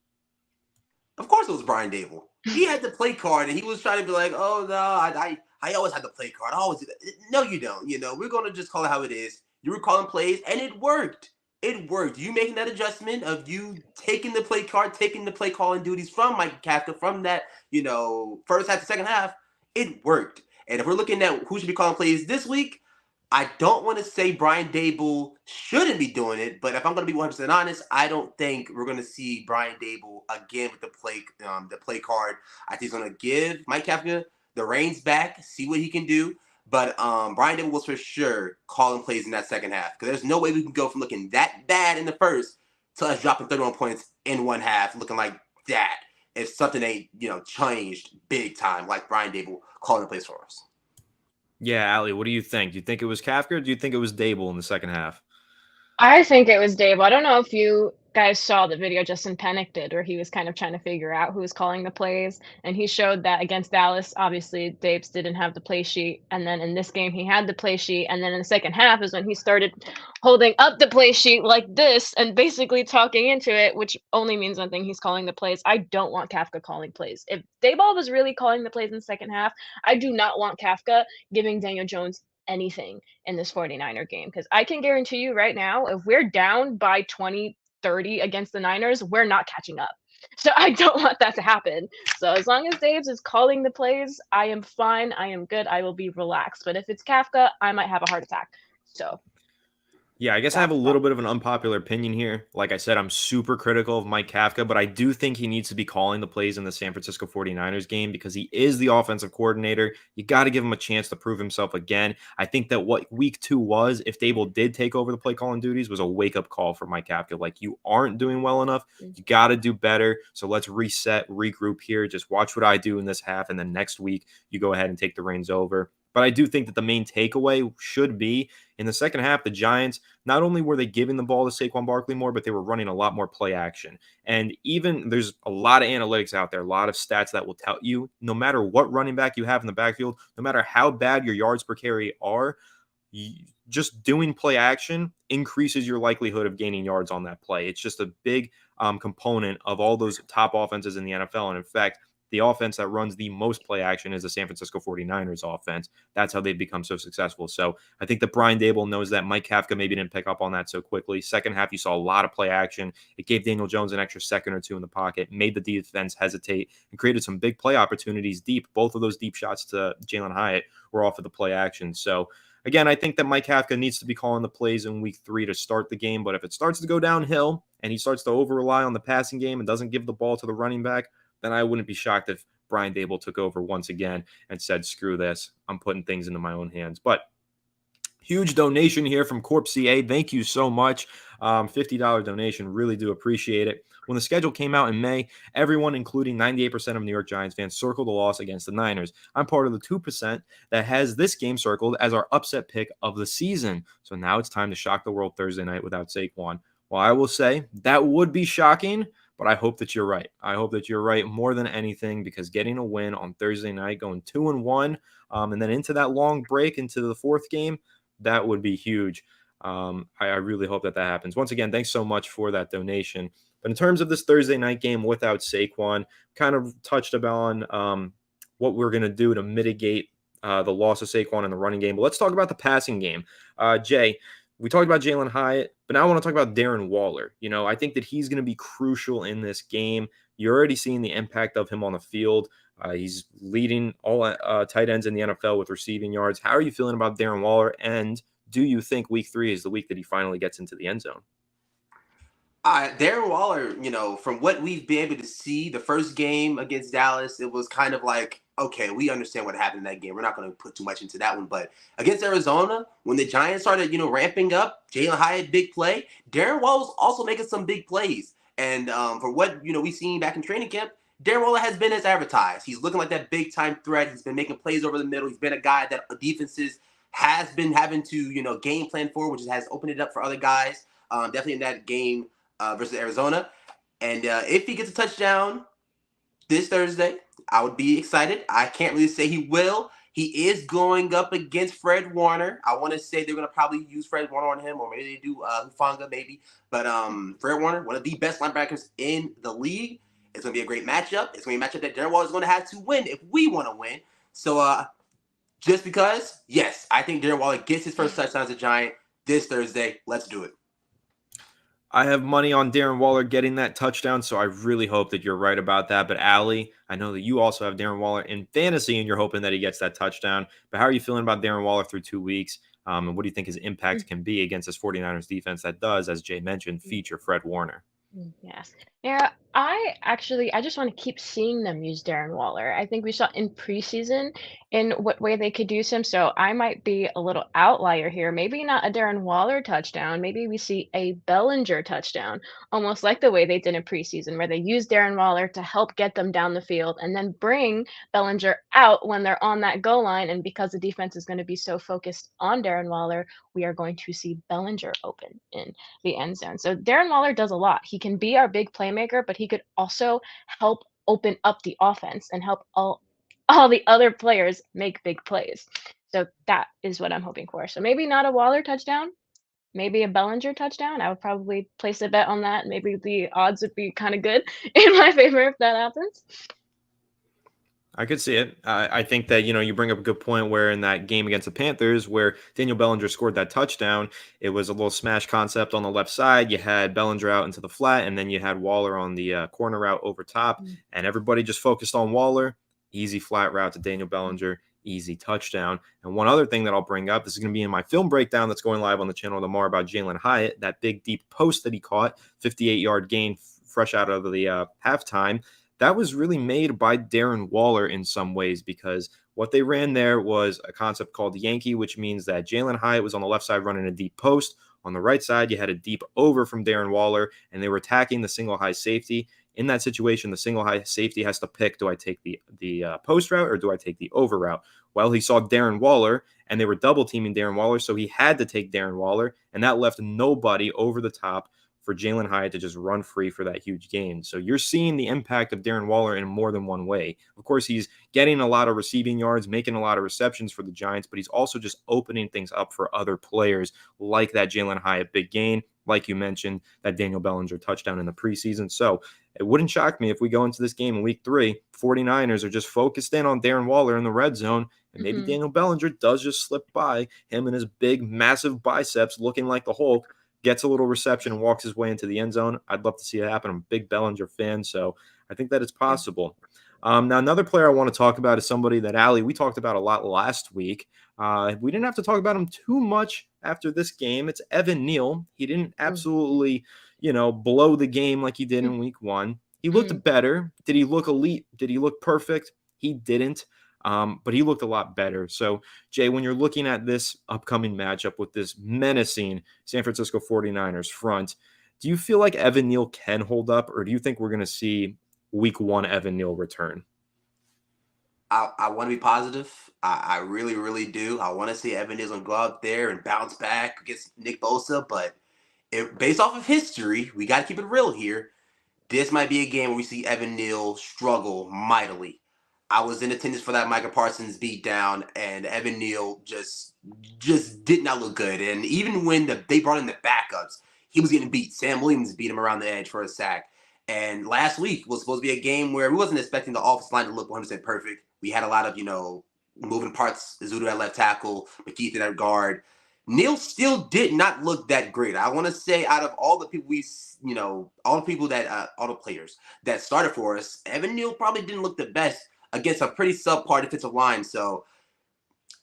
Of course it was Brian Dable. He had the play card and he was trying to be like, oh no, I always had the play card. I always do that. No, you don't. We're gonna just call it how it is. You were calling plays and it worked. It worked. You making that adjustment of you taking the play card, taking the play calling duties from Mike Kafka from that, first half to second half, it worked. And if we're looking at who should be calling plays this week, I don't want to say Brian Dable shouldn't be doing it, but if I'm going to be 100% honest, I don't think we're going to see Brian Dable again with the play card. I think he's going to give Mike Kafka the reins back, see what he can do. But Brian Dable was for sure calling plays in that second half because there's no way we can go from looking that bad in the first to us dropping 31 points in one half, looking like that if something ain't changed big time like Brian Dable calling the plays for us. Yeah, Allie, what do you think? Do you think it was Kafka or do you think it was Dable in the second half? I think it was Dave. I don't know if you guys saw the video Justin Panic did where he was kind of trying to figure out who was calling the plays, and he showed that against Dallas, obviously Dave's didn't have the play sheet, and then in this game he had the play sheet, and then in the second half is when he started holding up the play sheet like this and basically talking into it, which only means one thing: he's calling the plays. I don't want Kafka calling plays. If Dayball was really calling the plays in the second half, I do not want Kafka giving Daniel Jones anything in this 49er game because I can guarantee you right now, if we're down by 20 30 against the Niners, we're not catching up. So I don't want that to happen. So as long as Daves is calling the plays, I am fine. I am good. I will be relaxed. But if it's Kafka, I might have a heart attack. So Yeah, I guess I have a that's that. little bit of an unpopular opinion here. Like I said, I'm super critical of Mike Kafka, but I do think he needs to be calling the plays in the San Francisco 49ers game because he is the offensive coordinator. You got to give him a chance to prove himself again. I think that what week 2 was, if Dable did take over the play calling duties, was a wake up call for Mike Kafka. Like, you aren't doing well enough. You got to do better. So let's reset, regroup here. Just watch what I do in this half. And then next week, you go ahead and take the reins over. But I do think that the main takeaway should be in the second half, the Giants, not only were they giving the ball to Saquon Barkley more, but they were running a lot more play action. And even there's a lot of analytics out there, a lot of stats that will tell you no matter what running back you have in the backfield, no matter how bad your yards per carry are, just doing play action increases your likelihood of gaining yards on that play. It's just a big component of all those top offenses in the NFL. And in fact, the offense that runs the most play action is the San Francisco 49ers offense. That's how they've become so successful. So I think that Brian Dable knows that. Mike Kafka maybe didn't pick up on that so quickly. Second half, you saw a lot of play action. It gave Daniel Jones an extra second or two in the pocket, made the defense hesitate, and created some big play opportunities deep. Both of those deep shots to Jalen Hyatt were off of the play action. So again, I think that Mike Kafka needs to be calling the plays in week 3 to start the game. But if it starts to go downhill and he starts to over-rely on the passing game and doesn't give the ball to the running back, then I wouldn't be shocked if Brian Dable took over once again and said, screw this, I'm putting things into my own hands. But huge donation here from Corp CA. Thank you so much. $50 donation. Really do appreciate it. When the schedule came out in May, everyone, including 98% of New York Giants fans, circled the loss against the Niners. I'm part of the 2% that has this game circled as our upset pick of the season. So now it's time to shock the world Thursday night without Saquon. Well, I will say that would be shocking, but I hope that you're right. I hope that you're right more than anything, because getting a win on Thursday night, going 2-1, and then into that long break into the fourth game, that would be huge. I really hope that happens. Once again, thanks so much for that donation. But in terms of this Thursday night game without Saquon, kind of touched upon what we're going to do to mitigate the loss of Saquon in the running game. But let's talk about the passing game. Jay, we talked about Jalen Hyatt, but now I want to talk about Darren Waller. You know, I think that he's going to be crucial in this game. You're already seeing the impact of him on the field. He's leading all tight ends in the NFL with receiving yards. How are you feeling about Darren Waller? And do you think week 3 is the week that he finally gets into the end zone? Darren Waller, from what we've been able to see, the first game against Dallas, it was kind of like, okay, we understand what happened in that game. We're not going to put too much into that one. But against Arizona, when the Giants started, ramping up, Jalen Hyatt, big play, Darren Waller was also making some big plays. And for what, we've seen back in training camp, Darren Waller has been as advertised. He's looking like that big-time threat. He's been making plays over the middle. He's been a guy that defenses has been having to, game plan for, which has opened it up for other guys. Definitely in that game versus Arizona. And if he gets a touchdown this Thursday, I would be excited. I can't really say he will. He is going up against Fred Warner. I want to say they're going to probably use Fred Warner on him, or maybe they do Hufanga, maybe. But Fred Warner, one of the best linebackers in the league. It's going to be a great matchup. It's going to be a matchup that Darren Waller is going to have to win if we want to win. So just because, yes, I think Darren Waller gets his first touchdown as a Giant this Thursday. Let's do it. I have money on Darren Waller getting that touchdown, so I really hope that you're right about that. But Allie, I know that you also have Darren Waller in fantasy, and you're hoping that he gets that touchdown. But how are you feeling about Darren Waller through 2 weeks? And what do you think his impact can be against this 49ers defense that does, as Jay mentioned, feature Fred Warner? Yes. Yeah, I just want to keep seeing them use Darren Waller. I think we saw in preseason in what way they could use him. So I might be a little outlier here. Maybe not a Darren Waller touchdown. Maybe we see a Bellinger touchdown, almost like the way they did in preseason, where they use Darren Waller to help get them down the field and then bring Bellinger out when they're on that goal line. And because the defense is going to be so focused on Darren Waller, we are going to see Bellinger open in the end zone. So Darren Waller does a lot. He can be our big playmaker, but he could also help open up the offense and help all the other players make big plays. So that is what I'm hoping for. So maybe not a Waller touchdown, maybe a Bellinger touchdown. I would probably place a bet on that. Maybe the odds would be kind of good in my favor if that happens. I could see it. I think that, you bring up a good point where in that game against the Panthers, where Daniel Bellinger scored that touchdown, it was a little smash concept on the left side. You had Bellinger out into the flat, and then you had Waller on the corner route over top, Mm, and everybody just focused on Waller. Easy flat route to Daniel Bellinger, easy touchdown. And one other thing that I'll bring up, this is going to be in my film breakdown that's going live on the channel tomorrow about Jalen Hyatt, that big deep post that he caught, 58-yard gain fresh out of the halftime. That was really made by Darren Waller in some ways because what they ran there was a concept called Yankee, which means that Jalen Hyatt was on the left side running a deep post. On the right side, you had a deep over from Darren Waller, and they were attacking the single high safety. In that situation, the single high safety has to pick: do I take the post route or do I take the over route? Well, he saw Darren Waller, and they were double teaming Darren Waller, so he had to take Darren Waller, and that left nobody over the top for Jalen Hyatt to just run free for that huge gain. So you're seeing the impact of Darren Waller in more than one way. Of course, he's getting a lot of receiving yards, making a lot of receptions for the Giants, but he's also just opening things up for other players like that Jalen Hyatt big gain, like you mentioned, that Daniel Bellinger touchdown in the preseason. So it wouldn't shock me if we go into this game in week 3, 49ers are just focused in on Darren Waller in the red zone, and maybe mhm. Daniel Bellinger does just slip by him and his big, massive biceps looking like the Hulk, gets a little reception and walks his way into the end zone. I'd love to see it happen. I'm a big Bellinger fan, so I think that it's Yeah. possible. Now, another player I want to talk about is somebody that, Allie, we talked about a lot last week. We didn't have to talk about him too much after this game. It's Evan Neal. He didn't Mm, absolutely, blow the game like he did mm, in week 1. He mhm. looked better. Did he look elite? Did he look perfect? He didn't. But he looked a lot better. So, Jay, when you're looking at this upcoming matchup with this menacing San Francisco 49ers front, do you feel like Evan Neal can hold up, or do you think we're going to see week 1 Evan Neal return? I want to be positive. I really, really do. I want to see Evan Neal's gonna go out there and bounce back against Nick Bosa, but based off of history, we got to keep it real here. This might be a game where we see Evan Neal struggle mightily. I was in attendance for that Micah Parsons beatdown, and Evan Neal just did not look good. And even when they brought in the backups, he was getting beat. Sam Williams beat him around the edge for a sack. And last week was supposed to be a game where we wasn't expecting the offensive line to look 100% perfect. We had a lot of moving parts. Zudu at left tackle, McKeith at guard. Neal still did not look that great. I want to say out of all the people all the people all the players that started for us, Evan Neal probably didn't look the best against a pretty subpar defensive line. So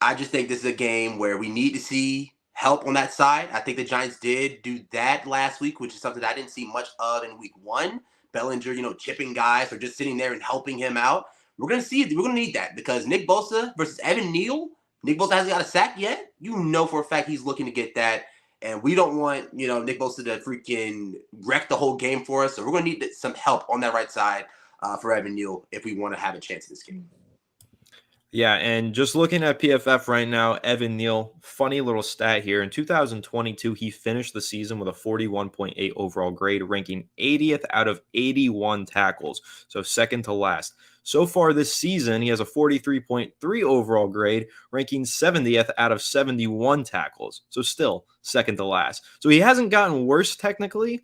I just think this is a game where we need to see help on that side. I think the Giants did do that last week, which is something that I didn't see much of in week 1. Bellinger, chipping guys or just sitting there and helping him out. We're gonna see it. We're gonna need that because Nick Bosa versus Evan Neal. Nick Bosa hasn't got a sack yet. You know for a fact he's looking to get that. And we don't want, Nick Bosa to freaking wreck the whole game for us. So we're gonna need some help on that right side for Evan Neal if we want to have a chance in this game. Yeah, and just looking at PFF right now, Evan Neal, funny little stat here. In 2022, he finished the season with a 41.8 overall grade, ranking 80th out of 81 tackles, so second to last. So far this season, he has a 43.3 overall grade, ranking 70th out of 71 tackles, so still second to last. So he hasn't gotten worse technically,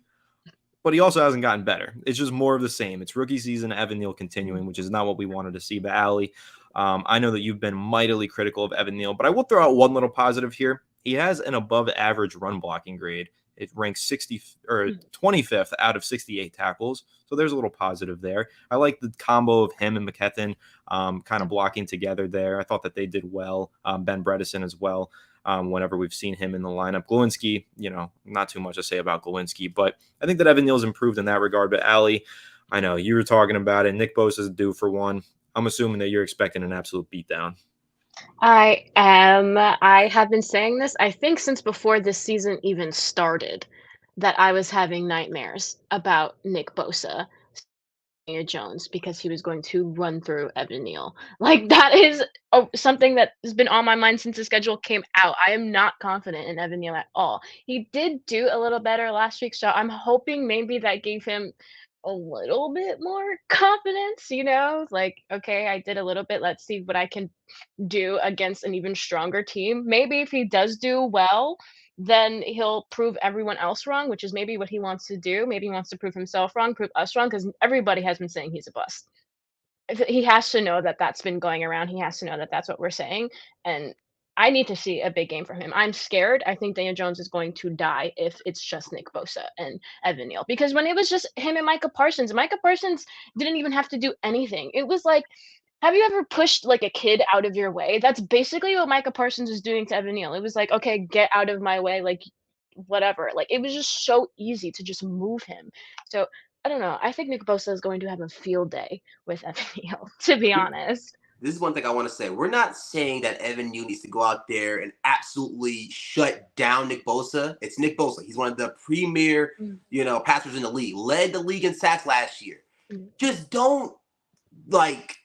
but he also hasn't gotten better. It's just more of the same. It's rookie season, Evan Neal Mm. continuing, which is not what we wanted to see. But Allie, I know that you've been mightily critical of Evan Neal, but I will throw out one little positive here. He has an above average run blocking grade. It ranks 60 or Mm. 25th out of 68 tackles. So there's a little positive there. I like the combo of him and McKethan kind of blocking together there. I thought that they did well. Ben Bredesen as well. Whenever we've seen him in the lineup, Glowinski, not too much to say about Glowinski, but I think that Evan Neal's improved in that regard. But Allie, I know you were talking about it. Nick Bosa's due for one. I'm assuming that you're expecting an absolute beatdown. I am. I have been saying this, I think, since before this season even started, that I was having nightmares about Nick Bosa Jones because he was going to run through Evan Neal. Like that is something that has been on my mind since the schedule came out. I am not confident in Evan Neal at all. He did do a little better last week, so I'm hoping maybe that gave him a little bit more confidence, like, okay, I did a little bit. Let's see what I can do against an even stronger team. Maybe if he does do well, then he'll prove everyone else wrong, which is maybe what he wants to do. Maybe he wants to prove himself wrong, prove us wrong, because everybody has been saying he's a bust. he has to know that that's been going around. He has to know that that's what we're saying, and I need to see a big game from him. I'm scared. I think Daniel Jones is going to die if it's just Nick Bosa and Evan Neal, because when it was just him and Micah Parsons didn't even have to do anything. It was like, have you ever pushed, like, a kid out of your way? That's basically what Micah Parsons was doing to Evan Neal. It was like, "Okay, get out of my way," like, whatever. Like, it was just so easy to just move him. So, I don't know. I think Nick Bosa is going to have a field day with Evan Neal, to be honest. This is one thing I want to say. We're not saying that Evan Neal needs to go out there and absolutely shut down Nick Bosa. It's Nick Bosa. He's one of the premier, Mm, passers in the league. Led the league in sacks last year. mm. Just don't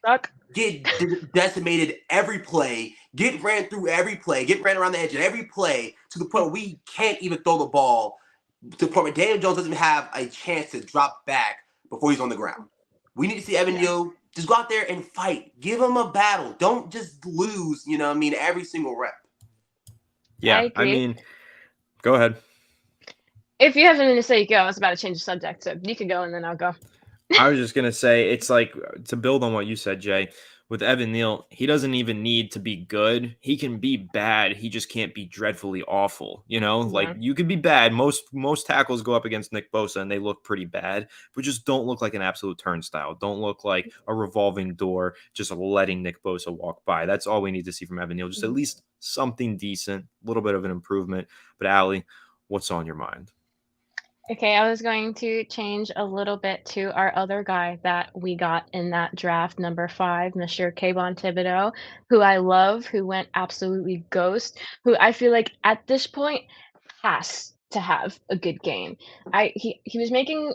Suck. get decimated every play, get ran through every play, get ran around the edge of every play to the point where we can't even throw the ball, to the point where Daniel Jones doesn't have a chance to drop back before he's on the ground. We need to see Evan Yeah. Neal just go out there and fight. Give him a battle. Don't just lose, every single rep. Yeah, I agree. Go ahead. If you have something to say, go. I was about to change the subject, so you can go and then I'll go. I was just gonna say, it's like, to build on what you said, Jay. With Evan Neal, he doesn't even need to be good. He can be bad. He just can't be dreadfully awful. Like, Yeah. you could be bad. Most tackles go up against Nick Bosa and they look pretty bad, but just don't look like an absolute turnstile. Don't look like a revolving door, just letting Nick Bosa walk by. That's all we need to see from Evan Neal. Just at Mhm. least something decent, a little bit of an improvement. But Allie, what's on your mind? Okay, I was going to change a little bit to our other guy that we got in that draft, number 5, Mr. Kayvon Thibodeau, who I love, who went absolutely ghost, who I feel like at this point has to have a good game. He was making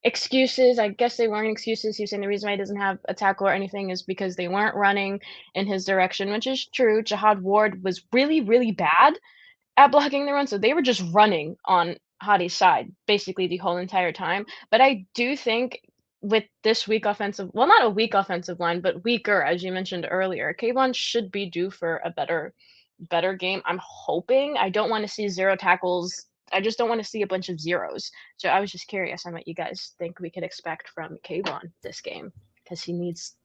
excuses. I guess they weren't excuses. He was saying the reason why he doesn't have a tackle or anything is because they weren't running in his direction, which is true. Jahad Ward was really, really bad at blocking the run, so they were just running on Hadi's side basically the whole entire time. But I do think with this weak offensive, well, not a weak offensive line, but weaker, as you mentioned earlier, Kayvon should be due for a better game. I'm hoping. I don't want to see 0 tackles. I just don't want to see a bunch of zeros. So I was just curious on what you guys think we could expect from Kayvon this game, because he needs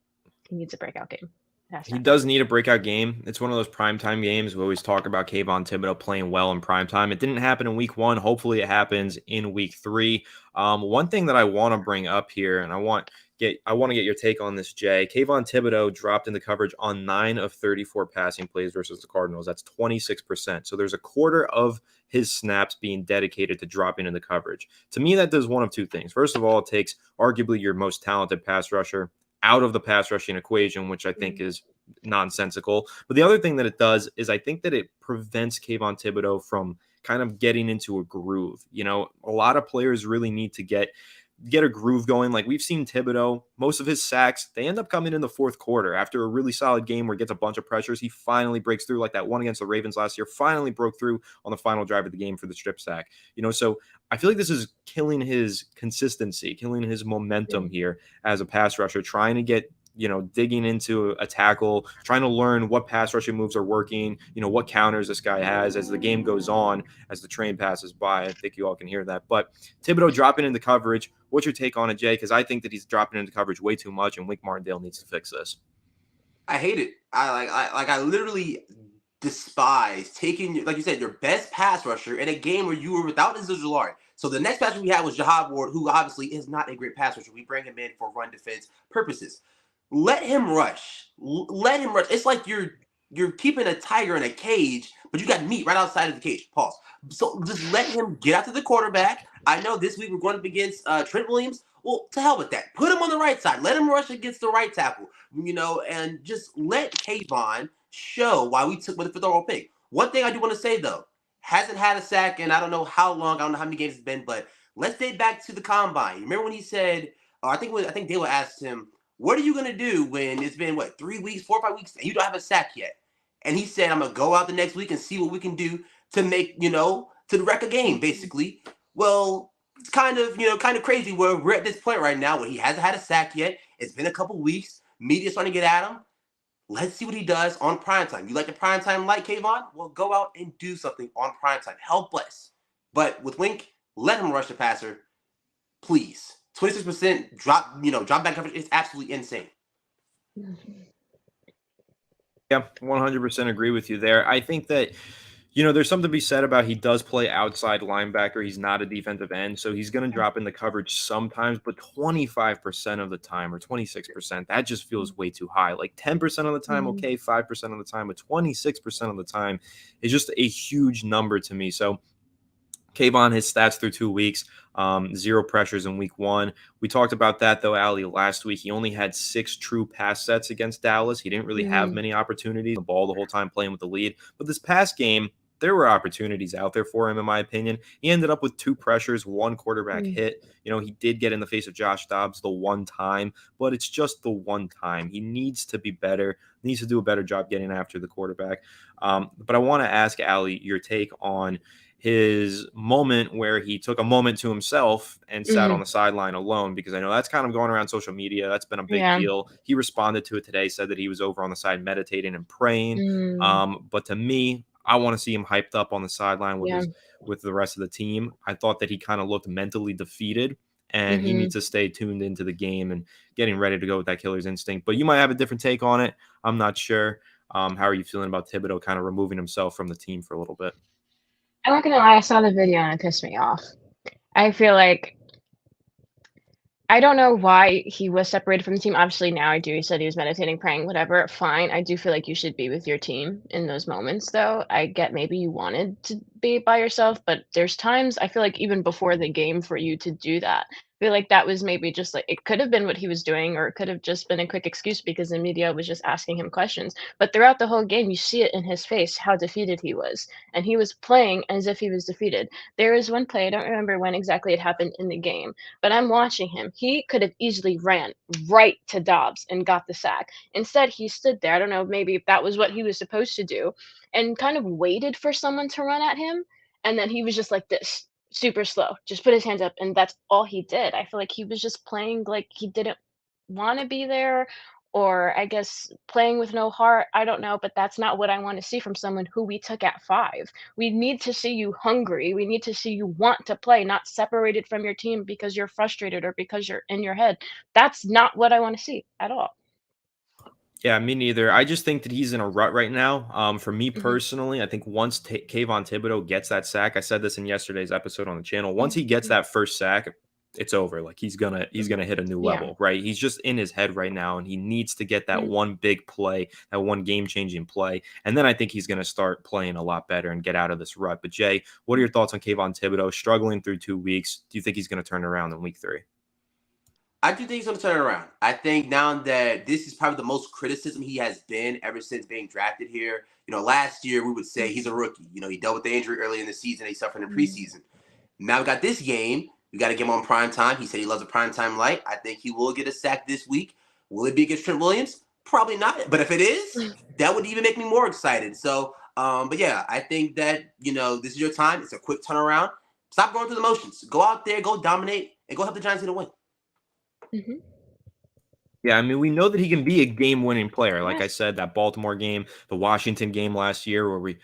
a breakout game. It has to He happen. does need a breakout game. It's one of those primetime games. We always talk about Kayvon Thibodeau playing well in primetime. It didn't happen in week 1. Hopefully it happens in week 3. One thing that I want to bring up here, and I want to get your take on this, Jay. Kayvon Thibodeau dropped into coverage on 9 of 34 passing plays versus the Cardinals. That's 26%. So there's a quarter of his snaps being dedicated to dropping into coverage. To me, that does one of two things. First of all, it takes arguably your most talented pass rusher out of the pass rushing equation, which I think Mm, is nonsensical. But the other thing that it does is I think that it prevents Kayvon Thibodeau from kind of getting into a groove. A lot of players really need to get a groove going. Like, we've seen Thibodeau, most of his sacks, they end up coming in the fourth quarter after a really solid game where he gets a bunch of pressures. He finally breaks through, like that one against the Ravens last year, finally broke through on the final drive of the game for the strip sack. So I feel like this is killing his consistency, killing his momentum mm, here as a pass rusher, trying to get digging into a tackle, trying to learn what pass rushing moves are working, what counters this guy has as the game goes on, as the train passes by. I think you all can hear that. But Thibodeau dropping into coverage, what's your take on it, Jay? Because I think that he's dropping into coverage way too much, and Wink Martindale needs to fix this. I hate it. I literally despise taking, like you said, your best pass rusher in a game where you were without Azeez Ojulari. So the next passer we had was Jahad Ward, who obviously is not a great pass rusher. We bring him in for run defense purposes. Let him rush. Let him rush. It's like you're keeping a tiger in a cage, but you got meat right outside of the cage. Pause. So just let him get out to the quarterback. I know this week we're going up against Trent Williams. Well, to hell with that. Put him on the right side. Let him rush against the right tackle. And just let Kayvon show why we took with the fifth overall pick. One thing I do want to say though, hasn't had a sack in I don't know how long. I don't know how many games it's been, but let's date back to the combine. Remember when he said, I think Dale asked him, "What are you gonna do when it's been 3 weeks, 4 or 5 weeks, and you don't have a sack yet?" And he said, "I'm gonna go out the next week and see what we can do to make to wreck a game, mm, basically." Well, it's kind of crazy where we're at this point right now where he hasn't had a sack yet. It's been a couple weeks. Media's trying to get at him. Let's see what he does on primetime. You like the primetime light, Kayvon? Well, go out and do something on primetime. Help us. But with Wink, let him rush the passer, please. 26% drop back coverage is absolutely insane. Yeah, 100% agree with you there. I think that, there's something to be said about he does play outside linebacker. He's not a defensive end, so he's going to drop into coverage sometimes, but 25% of the time or 26%, that just feels way too high. Like 10% of the time, Mhm. okay, 5% of the time, but 26% of the time is just a huge number to me. So Kayvon, his stats through 2 weeks, 0 pressures in week 1. We talked about that, though, Ali, last week. He only had 6 true pass sets against Dallas. He didn't really have Mhm. many opportunities, the ball the whole time playing with the lead. But this past game, there were opportunities out there for him, in my opinion. He ended up with 2 pressures, 1 quarterback Mm. hit. He did get in the face of Josh Dobbs the one time, but it's just the one time. He needs to be better, needs to do a better job getting after the quarterback. But I want to ask Ali your take on his moment where he took a moment to himself and sat on Mhm. the sideline alone, because I know that's kind of going around social media. That's been a big Yeah. deal. He responded to it today, said that he was over on the side meditating and praying. Mm. But to me, I want to see him hyped up on the sideline Yeah. with the rest of the team. I thought that he kind of looked mentally defeated, and he Mhm. needs to stay tuned into the game and getting ready to go with that killer's instinct. But you might have a different take on it. I'm not sure. How are you feeling about Thibodeau kind of removing himself from the team for a little bit? I'm not gonna lie, I saw the video and it pissed me off. I feel like I don't know why he was separated from the team. Obviously, now I do. He said he was meditating, praying, whatever. Fine. I do feel like you should be with your team in those moments, though. I get maybe you wanted to be by yourself, but there's times I feel like even before the game for you to do that. I feel like that was maybe just like it could have been what he was doing, or it could have just been a quick excuse because the media was just asking him questions. But throughout the whole game, you see it in his face how defeated he was. And he was playing as if he was defeated. There was one play, I don't remember when exactly it happened in the game, but I'm watching him. He could have easily ran right to Dobbs and got the sack. Instead, he stood there. I don't know, maybe if that was what he was supposed to do, and kind of waited for someone to run at him. And then he was just like this, super slow, just put his hands up, and that's all he did. I feel like he was just playing like he didn't want to be there, or I guess playing with no heart. I don't know, but that's not what I want to see from someone who we took at 5. We need to see you hungry. We need to see you want to play, not separated from your team because you're frustrated or because you're in your head. That's not what I want to see at all. Yeah, me neither. I just think that he's in a rut right now. For me Mhm, personally, I think once Kayvon Thibodeau gets that sack, I said this in yesterday's episode on the channel. Once mhm, he gets mhm, that first sack, it's over. Like he's mhm. gonna hit a new Yeah. level, right? He's just in his head right now, and he needs to get that Mhm, one big play, that one game changing play, and then I think he's gonna start playing a lot better and get out of this rut. But Jay, what are mhm. your thoughts on Kayvon Thibodeau struggling through 2 weeks? Do you think he's gonna turn around in week 3? I do think he's going to turn it around. I think now that this is probably the most criticism he has been ever since being drafted here. Last year we would say he's a rookie. He dealt with the injury early in the season. He suffered in Mhm. preseason. Now we got this game. We got to get him on prime time. He said he loves a prime time light. I think he will get a sack this week. Will it be against Trent Williams? Probably not. But if it is, that would even make me more excited. So, but yeah, I think that this is your time. It's a quick turnaround. Stop going through the motions. Go out there, go dominate, and go help the Giants get a win. Mhm. Yeah, I mean, we know that he can be a game-winning player. Like I Yes. said, that Baltimore game, the Washington game last year, where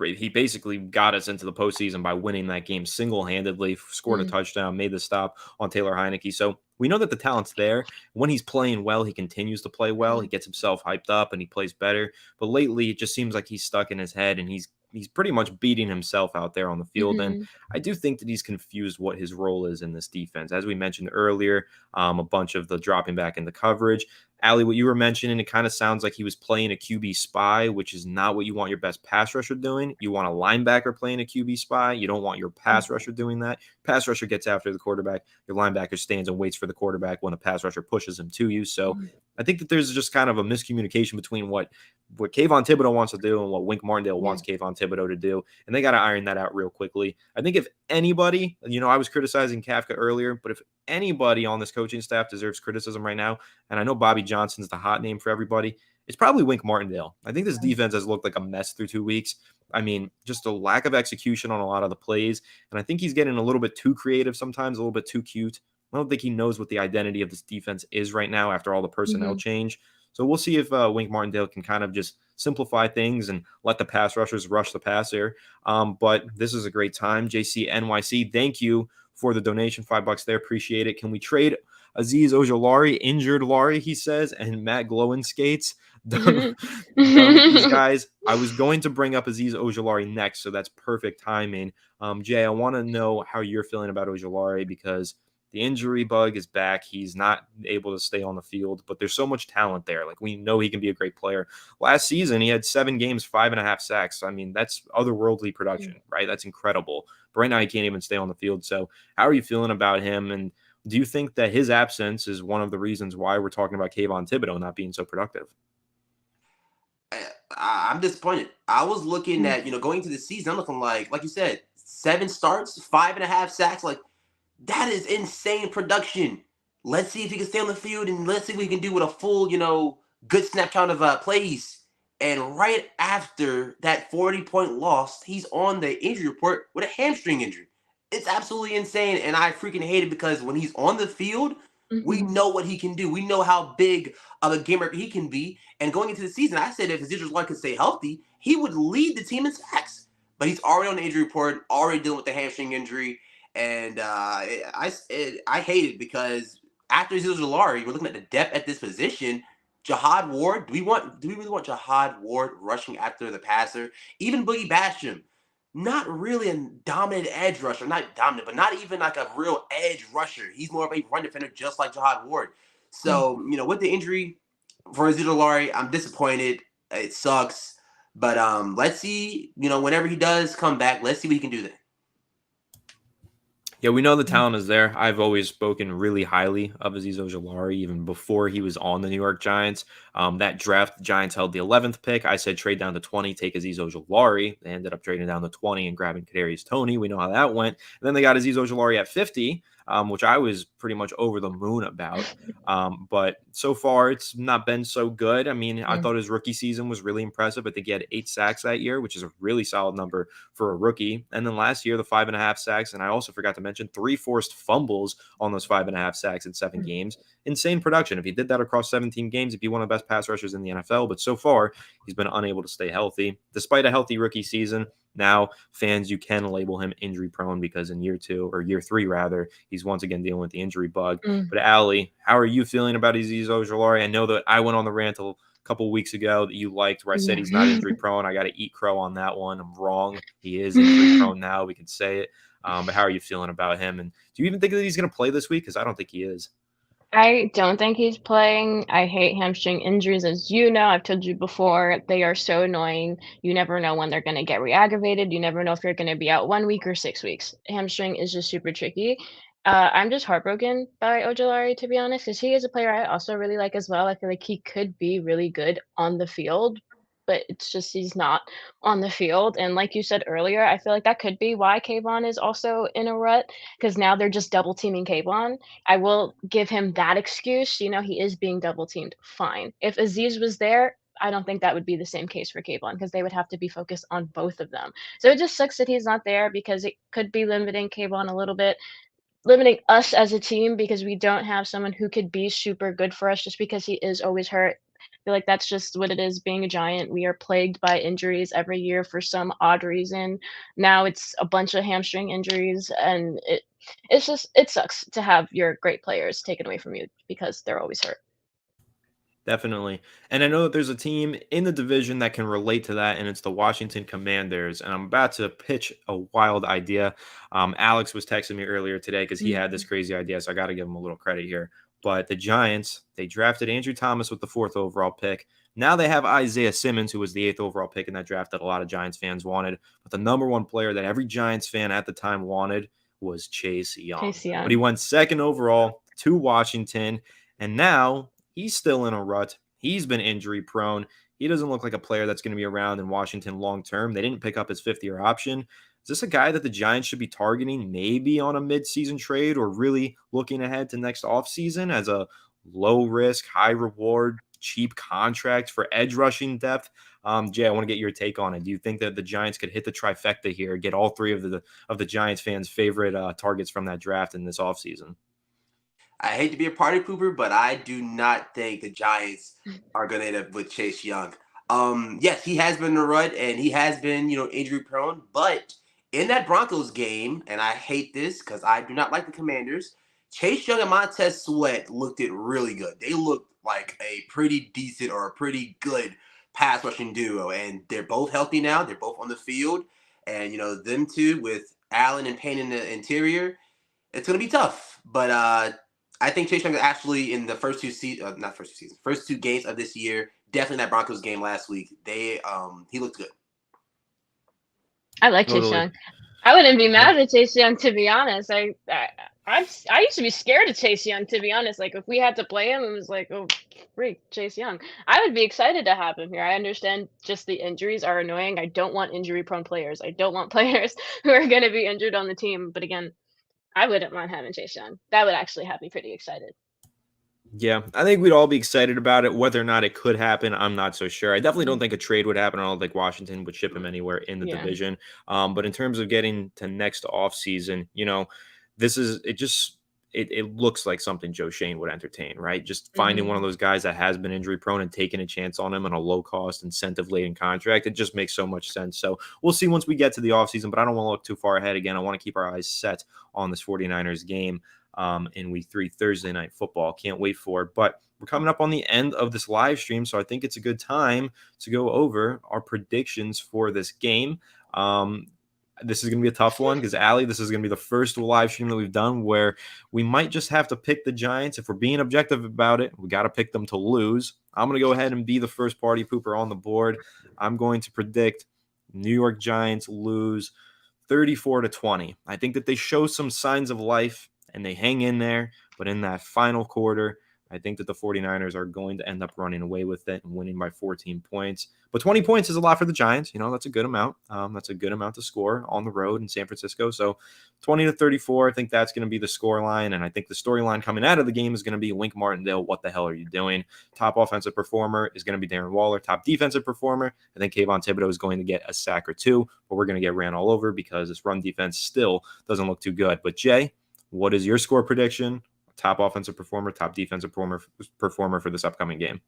he basically got us into the postseason by winning that game single-handedly, scored a Mhm, touchdown, made the stop on Taylor Heineke. So we know that the talent's there. When he's playing well, he continues to play well. He mhm. gets himself hyped up and he plays better. But lately, it just seems like he's stuck in his head and he's pretty much beating himself out there on the field. And Mhm. I do think that he's confused what his role is in this defense. As we mentioned earlier, a bunch of the dropping back into coverage. Ali, what you were mentioning, it kind of sounds like he was playing a QB spy, which is not what you want your best pass rusher doing. You want a linebacker playing a QB spy. You don't want your pass Mhm. rusher doing that. Pass rusher gets after the quarterback. Your linebacker stands and waits for the quarterback when a pass rusher pushes him to you. So Mhm. I think that there's just kind of a miscommunication between what Kayvon Thibodeau wants to do and what Wink Martindale Yeah. wants Kayvon Thibodeau to do. And they got to iron that out real quickly. I think if anybody, I was criticizing Kafka earlier, but if anybody on this coaching staff deserves criticism right now, and I know Bobby Johnson's the hot name for everybody, it's probably Wink Martindale. I think this defense has looked like a mess through 2 weeks. I mean, just a lack of execution on a lot of the plays. And I think he's getting a little bit too creative sometimes, a little bit too cute. I don't think he knows what the identity of this defense is right now after all the personnel Mhm. change. So we'll see if Wink Martindale can kind of just simplify things and let the pass rushers rush the passer. But this is a great time. JC NYC, thank you for the donation, $5 there. Appreciate it. Can we trade Azeez Ojulari, injured Laurie, he says, and Matt Glowin skates. Done, done with these Mhm. guys. I was going to bring up Azeez Ojulari next, so that's perfect timing. Jay, I want to know how you're feeling about Ojulari because the injury bug is back. He's not able to stay on the field, but there's so much talent there. Like, we know he can be a great player. Last season, he had 7 games, 5.5 sacks. I mean, that's otherworldly production, right? That's incredible. But right now, he can't even stay on the field. So, how are you feeling about him? And do you think that his absence is one of the reasons why we're talking about Kayvon Thibodeau not being so productive? I'm disappointed. I was looking at, going into the season, I'm looking like you said, 7 starts, 5.5 sacks. Like, that is insane production. Let's see if he can stay on the field and let's see what he can do with a full, good snap count of plays. And right after that 40-point loss, he's on the injury report with a hamstring injury. It's absolutely insane. And I freaking hate it because when he's on the field, we Mhm. know what he can do. We know how big of a gamer he can be. And going into the season, I said if Ezekiel White could stay healthy, he would lead the team in sacks. But he's already on the injury report, already dealing with the hamstring injury. And I hate it because after Zilzalari, we're looking at the depth at this position. Jihad Ward, do we really want Jihad Ward rushing after the passer? Even Boogie Basham, not really a dominant edge rusher, not dominant, but not even like a real edge rusher. He's more of a run defender, just like Jihad Ward. Mm. So with the injury for Zilzalari, I'm disappointed. It sucks, but let's see. Whenever he does come back, let's see what he can do then. Yeah, we know the Mm. talent is there. I've always spoken really highly of Azeez Ojulari, even before he was on the New York Giants. That draft, the Giants held the 11th pick. I said trade down to 20, take Azeez Ojulari. They ended up trading down to 20 and grabbing Kadarius Toney. We know how that went. And then they got Azeez Ojulari at 50, which I was pretty much over the moon about. But so far, it's not been so good. I mean, I Mm. thought his rookie season was really impressive. I think he had 8 sacks that year, which is a really solid number for a rookie. And then last year, the 5.5 sacks. And I also forgot to mention 3 forced fumbles on those 5.5 sacks in 7 games. Insane production. If he did that across 17 games, he'd be one of the best pass rushers in the NFL. But so far, he's been unable to stay healthy. Despite a healthy rookie season, now fans, you can label him injury prone because in year 2 or year 3 rather, he's once again dealing with the injury bug. Mm. But Allie, how are you feeling about Azeez Ojulari? I know that I went on the rant a couple of weeks ago that you liked where I said Yeah. he's not injury prone. I got to eat crow on that one. I'm wrong. He is injury prone now. We can say it. But how are you feeling about him? And do you even think that he's going to play this week? Because I don't think he is. I don't think he's playing. I hate hamstring injuries, as you know. I've told you before, they are so annoying. You never know when they're going to get re-aggravated. You never know if you're going to be out 1 week or 6 weeks. Hamstring is just super tricky. I'm just heartbroken by Ojolari, to be honest, because he is a player I also really like as well. I feel like he could be really good on the field, but it's just he's not on the field. And like you said earlier, I feel like that could be why Kayvon is also in a rut, because now they're just double teaming Kayvon. I will give him that excuse. He is being double teamed. Fine. If Aziz was there, I don't think that would be the same case for Kayvon because they would have to be focused on both of them. So it just sucks that he's not there because it could be limiting Kayvon a little bit, limiting us as a team because we don't have someone who could be super good for us just because he is always hurt. I feel like that's just what it is being a Giant. We are plagued by injuries every year for some odd reason. Now it's a bunch of hamstring injuries, and it sucks to have your great players taken away from you because they're always hurt. Definitely. And I know that there's a team in the division that can relate to that, and it's the Washington Commanders. And I'm about to pitch a wild idea. Alex was texting me earlier today because he had this Mhm. crazy idea, so I got to give him a little credit here. But the Giants, they drafted Andrew Thomas with the 4th overall pick. Now they have Isaiah Simmons, who was the 8th overall pick in that draft that a lot of Giants fans wanted. But the number one player that every Giants fan at the time wanted was Chase Young. Chase But he Young. went 2nd overall to Washington. And now he's still in a rut. He's been injury prone. He doesn't look like a player that's going to be around in Washington long term. They didn't pick up his 5th-year option. Is this a guy that the Giants should be targeting maybe on a midseason trade or really looking ahead to next offseason as a low risk, high reward, cheap contract for edge rushing depth? Jay, I want to get your take on it. Do you think that the Giants could hit the trifecta here, get all 3 of the Giants fans' favorite targets from that draft in this offseason? I hate to be a party pooper, but I do not think the Giants are going to end up with Chase Young. Yes, he has been in a rut and he has been, injury prone. But in that Broncos game, and I hate this because I do not like the Commanders, Chase Young and Montez Sweat looked it really good. They looked like a pretty decent or a pretty good pass rushing duo, and they're both healthy now. They're both on the field, and them two with Allen and Payne in the interior, it's gonna be tough. But I think Chase Young is actually in the first two games of this year. Definitely that Broncos game last week. He looked good. I like Chase Totally. Young. I wouldn't be mad at Chase Young, to be honest. I used to be scared of Chase Young, to be honest. Like if we had to play him, it was like, oh, freak, Chase Young. I would be excited to have him here. I understand just the injuries are annoying. I don't want injury-prone players. I don't want players who are going to be injured on the team. But again, I wouldn't mind having Chase Young. That would actually have me pretty excited. Yeah, I think we'd all be excited about it. Whether or not it could happen, I'm not so sure. I definitely don't think a trade would happen. I don't think Washington would ship him anywhere in the Yeah. division. But in terms of getting to next offseason, this is it looks like something Joe Shane would entertain, right? Just finding one of those guys that has been injury prone and taking a chance on him on a low cost, incentive laden contract. It just makes so much sense. So we'll see once we get to the offseason, but I don't want to look too far ahead again. I want to keep our eyes set on this 49ers game in week 3, Thursday night football. Can't wait for it. But we're coming up on the end of this live stream, so I think it's a good time to go over our predictions for this game. This is going to be a tough one because, Allie, this is going to be the first live stream that we've done where we might just have to pick the Giants. If we're being objective about it, we got to pick them to lose. I'm going to go ahead and be the first party pooper on the board. I'm going to predict New York Giants lose 34-20. I think that they show some signs of life and they hang in there, but in that final quarter, I think that the 49ers are going to end up running away with it and winning by 14 points. But 20 points is a lot for the Giants. That's a good amount. That's a good amount to score on the road in San Francisco. So 20-34, I think that's going to be the score line. And I think the storyline coming out of the game is going to be Wink Martindale. What the hell are you doing? Top offensive performer is going to be Darren Waller. Top defensive performer, I think Kayvon Thibodeau is going to get a sack or two, but we're going to get ran all over because this run defense still doesn't look too good. But Jay, what is your score prediction? Top offensive performer, top defensive performer for this upcoming game?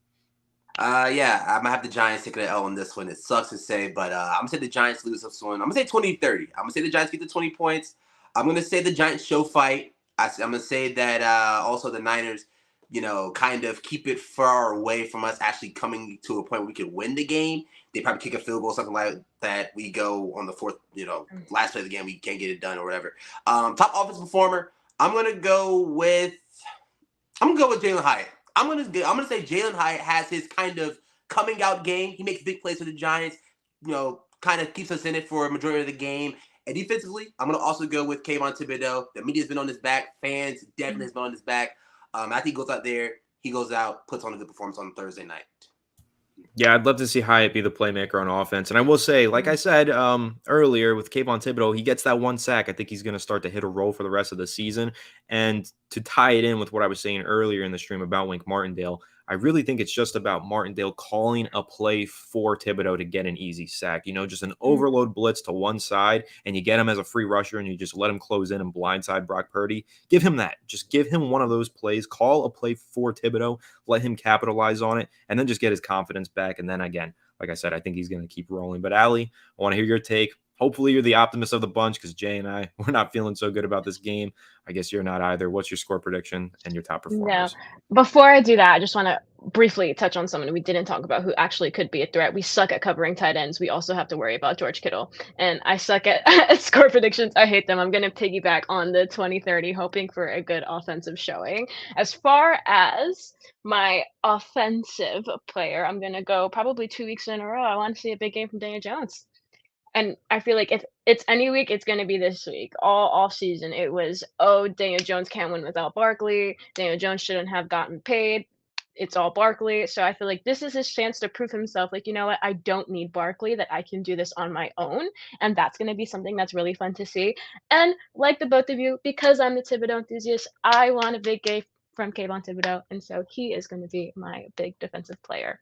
Yeah, I'm gonna have the Giants taking an L on this one. It sucks to say, but I'm gonna say the Giants lose this one. I'm gonna say 20-30. I'm gonna say the Giants get the 20 points. I'm gonna say the Giants show fight. I'm gonna say that also the Niners, kind of keep it far away from us actually coming to a point where we could win the game. They probably kick a field goal, something like that. We go on the fourth, last play of the game, we can't get it done or whatever. Top offensive performer, I'm gonna go with Jalen Hyatt. I'm gonna say Jalen Hyatt has his kind of coming out game. He makes big plays for the Giants. Kind of keeps us in it for a majority of the game. And defensively, I'm gonna also go with Kayvon Thibodeau. The media's been on his back. Fans definitely has been on his back. I think he goes out there. He goes out, puts on a good performance on Thursday night. Yeah, I'd love to see Hyatt be the playmaker on offense. And I will say, like I said earlier with Kayvon Thibodeau, he gets that one sack. I think he's going to start to hit a roll for the rest of the season. And to tie it in with what I was saying earlier in the stream about Wink Martindale, I really think it's just about Martindale calling a play for Thibodeau to get an easy sack. Just an overload blitz to one side, and you get him as a free rusher, and you just let him close in and blindside Brock Purdy. Give him that. Just give him one of those plays. Call a play for Thibodeau. Let him capitalize on it, and then just get his confidence back. And then again, like I said, I think he's going to keep rolling. But Allie, I want to hear your take. Hopefully you're the optimist of the bunch because Jay and I, we're not feeling so good about this game. I guess you're not either. What's your score prediction and your top performers? No. Before I do that, I just want to briefly touch on someone we didn't talk about who actually could be a threat. We suck at covering tight ends. We also have to worry about George Kittle. And I suck at score predictions. I hate them. I'm going to piggyback on the 20-30, hoping for a good offensive showing. As far as my offensive player, I'm going to go probably 2 weeks in a row. I want to see a big game from Daniel Jones. And I feel like if it's any week, it's going to be this week. All off season, it was, oh, Daniel Jones can't win without Barkley. Daniel Jones shouldn't have gotten paid. It's all Barkley. So I feel like this is his chance to prove himself. Like, you know what? I don't need Barkley, that I can do this on my own. And that's going to be something that's really fun to see. And like the both of you, because I'm the Thibodeau enthusiast, I want a big game from Kayvon Thibodeau. And so he is going to be my big defensive player.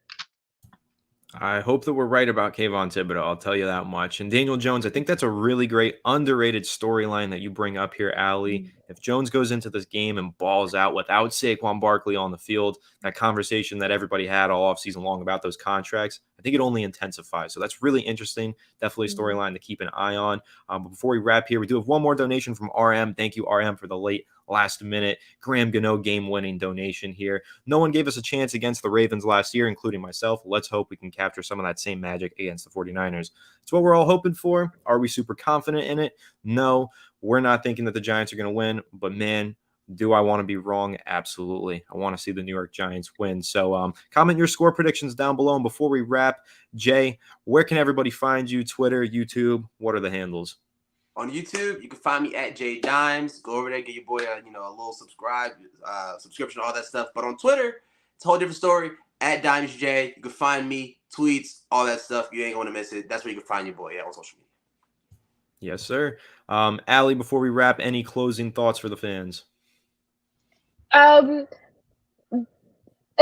I hope that we're right about Kayvon Thibodeau. I'll tell you that much. And Daniel Jones, I think that's a really great underrated storyline that you bring up here, Allie. If Jones goes into this game and balls out without Saquon Barkley on the field, that conversation that everybody had all offseason long about those contracts, I think it only intensifies. So that's really interesting. Definitely a storyline to keep an eye on. But before we wrap here, we do have one more donation from RM. Thank you, RM, for the last minute Graham Gano game-winning donation here. No one gave us a chance against the Ravens last year, including myself. Let's hope we can capture some of that same magic against the 49ers. It's what we're all hoping for. Are we super confident in it? No, we're not thinking that the Giants are going to win, but man, do I want to be wrong? Absolutely. I want to see the New York Giants win. So comment your score predictions down below. And before we wrap, Jay, where can everybody find you? Twitter, YouTube, what are the handles? On YouTube, you can find me at Jayy Dimes. Go over there, get your boy a little subscription, all that stuff. But on Twitter, it's a whole different story. At Dimes J, you can find me, tweets, all that stuff. You ain't going to miss it. That's where you can find your boy on social media. Yes, sir. Allie, before we wrap, any closing thoughts for the fans? I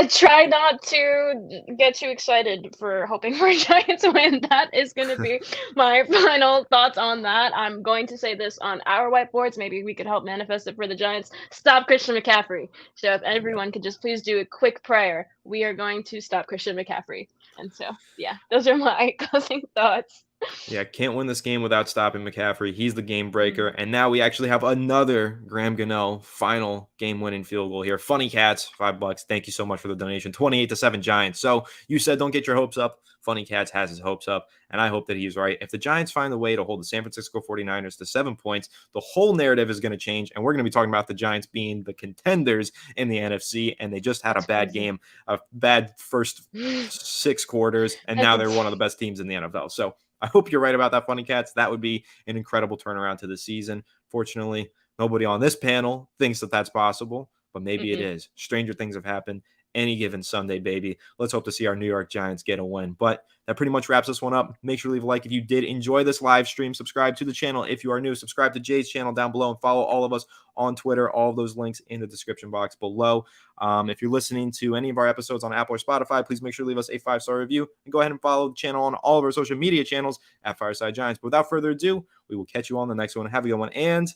try not to get too excited for hoping for a Giants win. That is going to be my final thoughts on that. I'm going to say this on our whiteboards. Maybe we could help manifest it for the Giants. Stop Christian McCaffrey. So if everyone could just please do a quick prayer, we are going to stop Christian McCaffrey. And so, yeah, those are my closing thoughts. Yeah, can't win this game without stopping McCaffrey. He's the game breaker. And now we actually have another Graham Gano final game-winning field goal here. Funny Cats, $5. Thank you so much for the donation. 28-7 Giants. So you said don't get your hopes up. Funny Cats has his hopes up, and I hope that he's right. If the Giants find a way to hold the San Francisco 49ers to 7 points, the whole narrative is going to change, and we're going to be talking about the Giants being the contenders in the NFC, and they just had a bad game, a bad first 6 quarters, and now they're one of the best teams in the NFL. So I hope you're right about that, Funny Cats. That would be an incredible turnaround to the season. Fortunately, nobody on this panel thinks that that's possible, but maybe it is. Stranger things have happened any given Sunday, baby. Let's hope to see our New York Giants get a win. But that pretty much wraps this one up. Make sure to leave a like if you did enjoy this live stream. Subscribe to the channel if you are new. Subscribe to Jay's channel down below and follow all of us on Twitter. All of those links in the description box below. If you're listening to any of our episodes on Apple or Spotify, please make sure to leave us a 5-star review and go ahead and follow the channel on all of our social media channels at Fireside Giants. But without further ado, we will catch you on the next one. Have a good one, and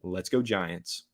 let's go Giants.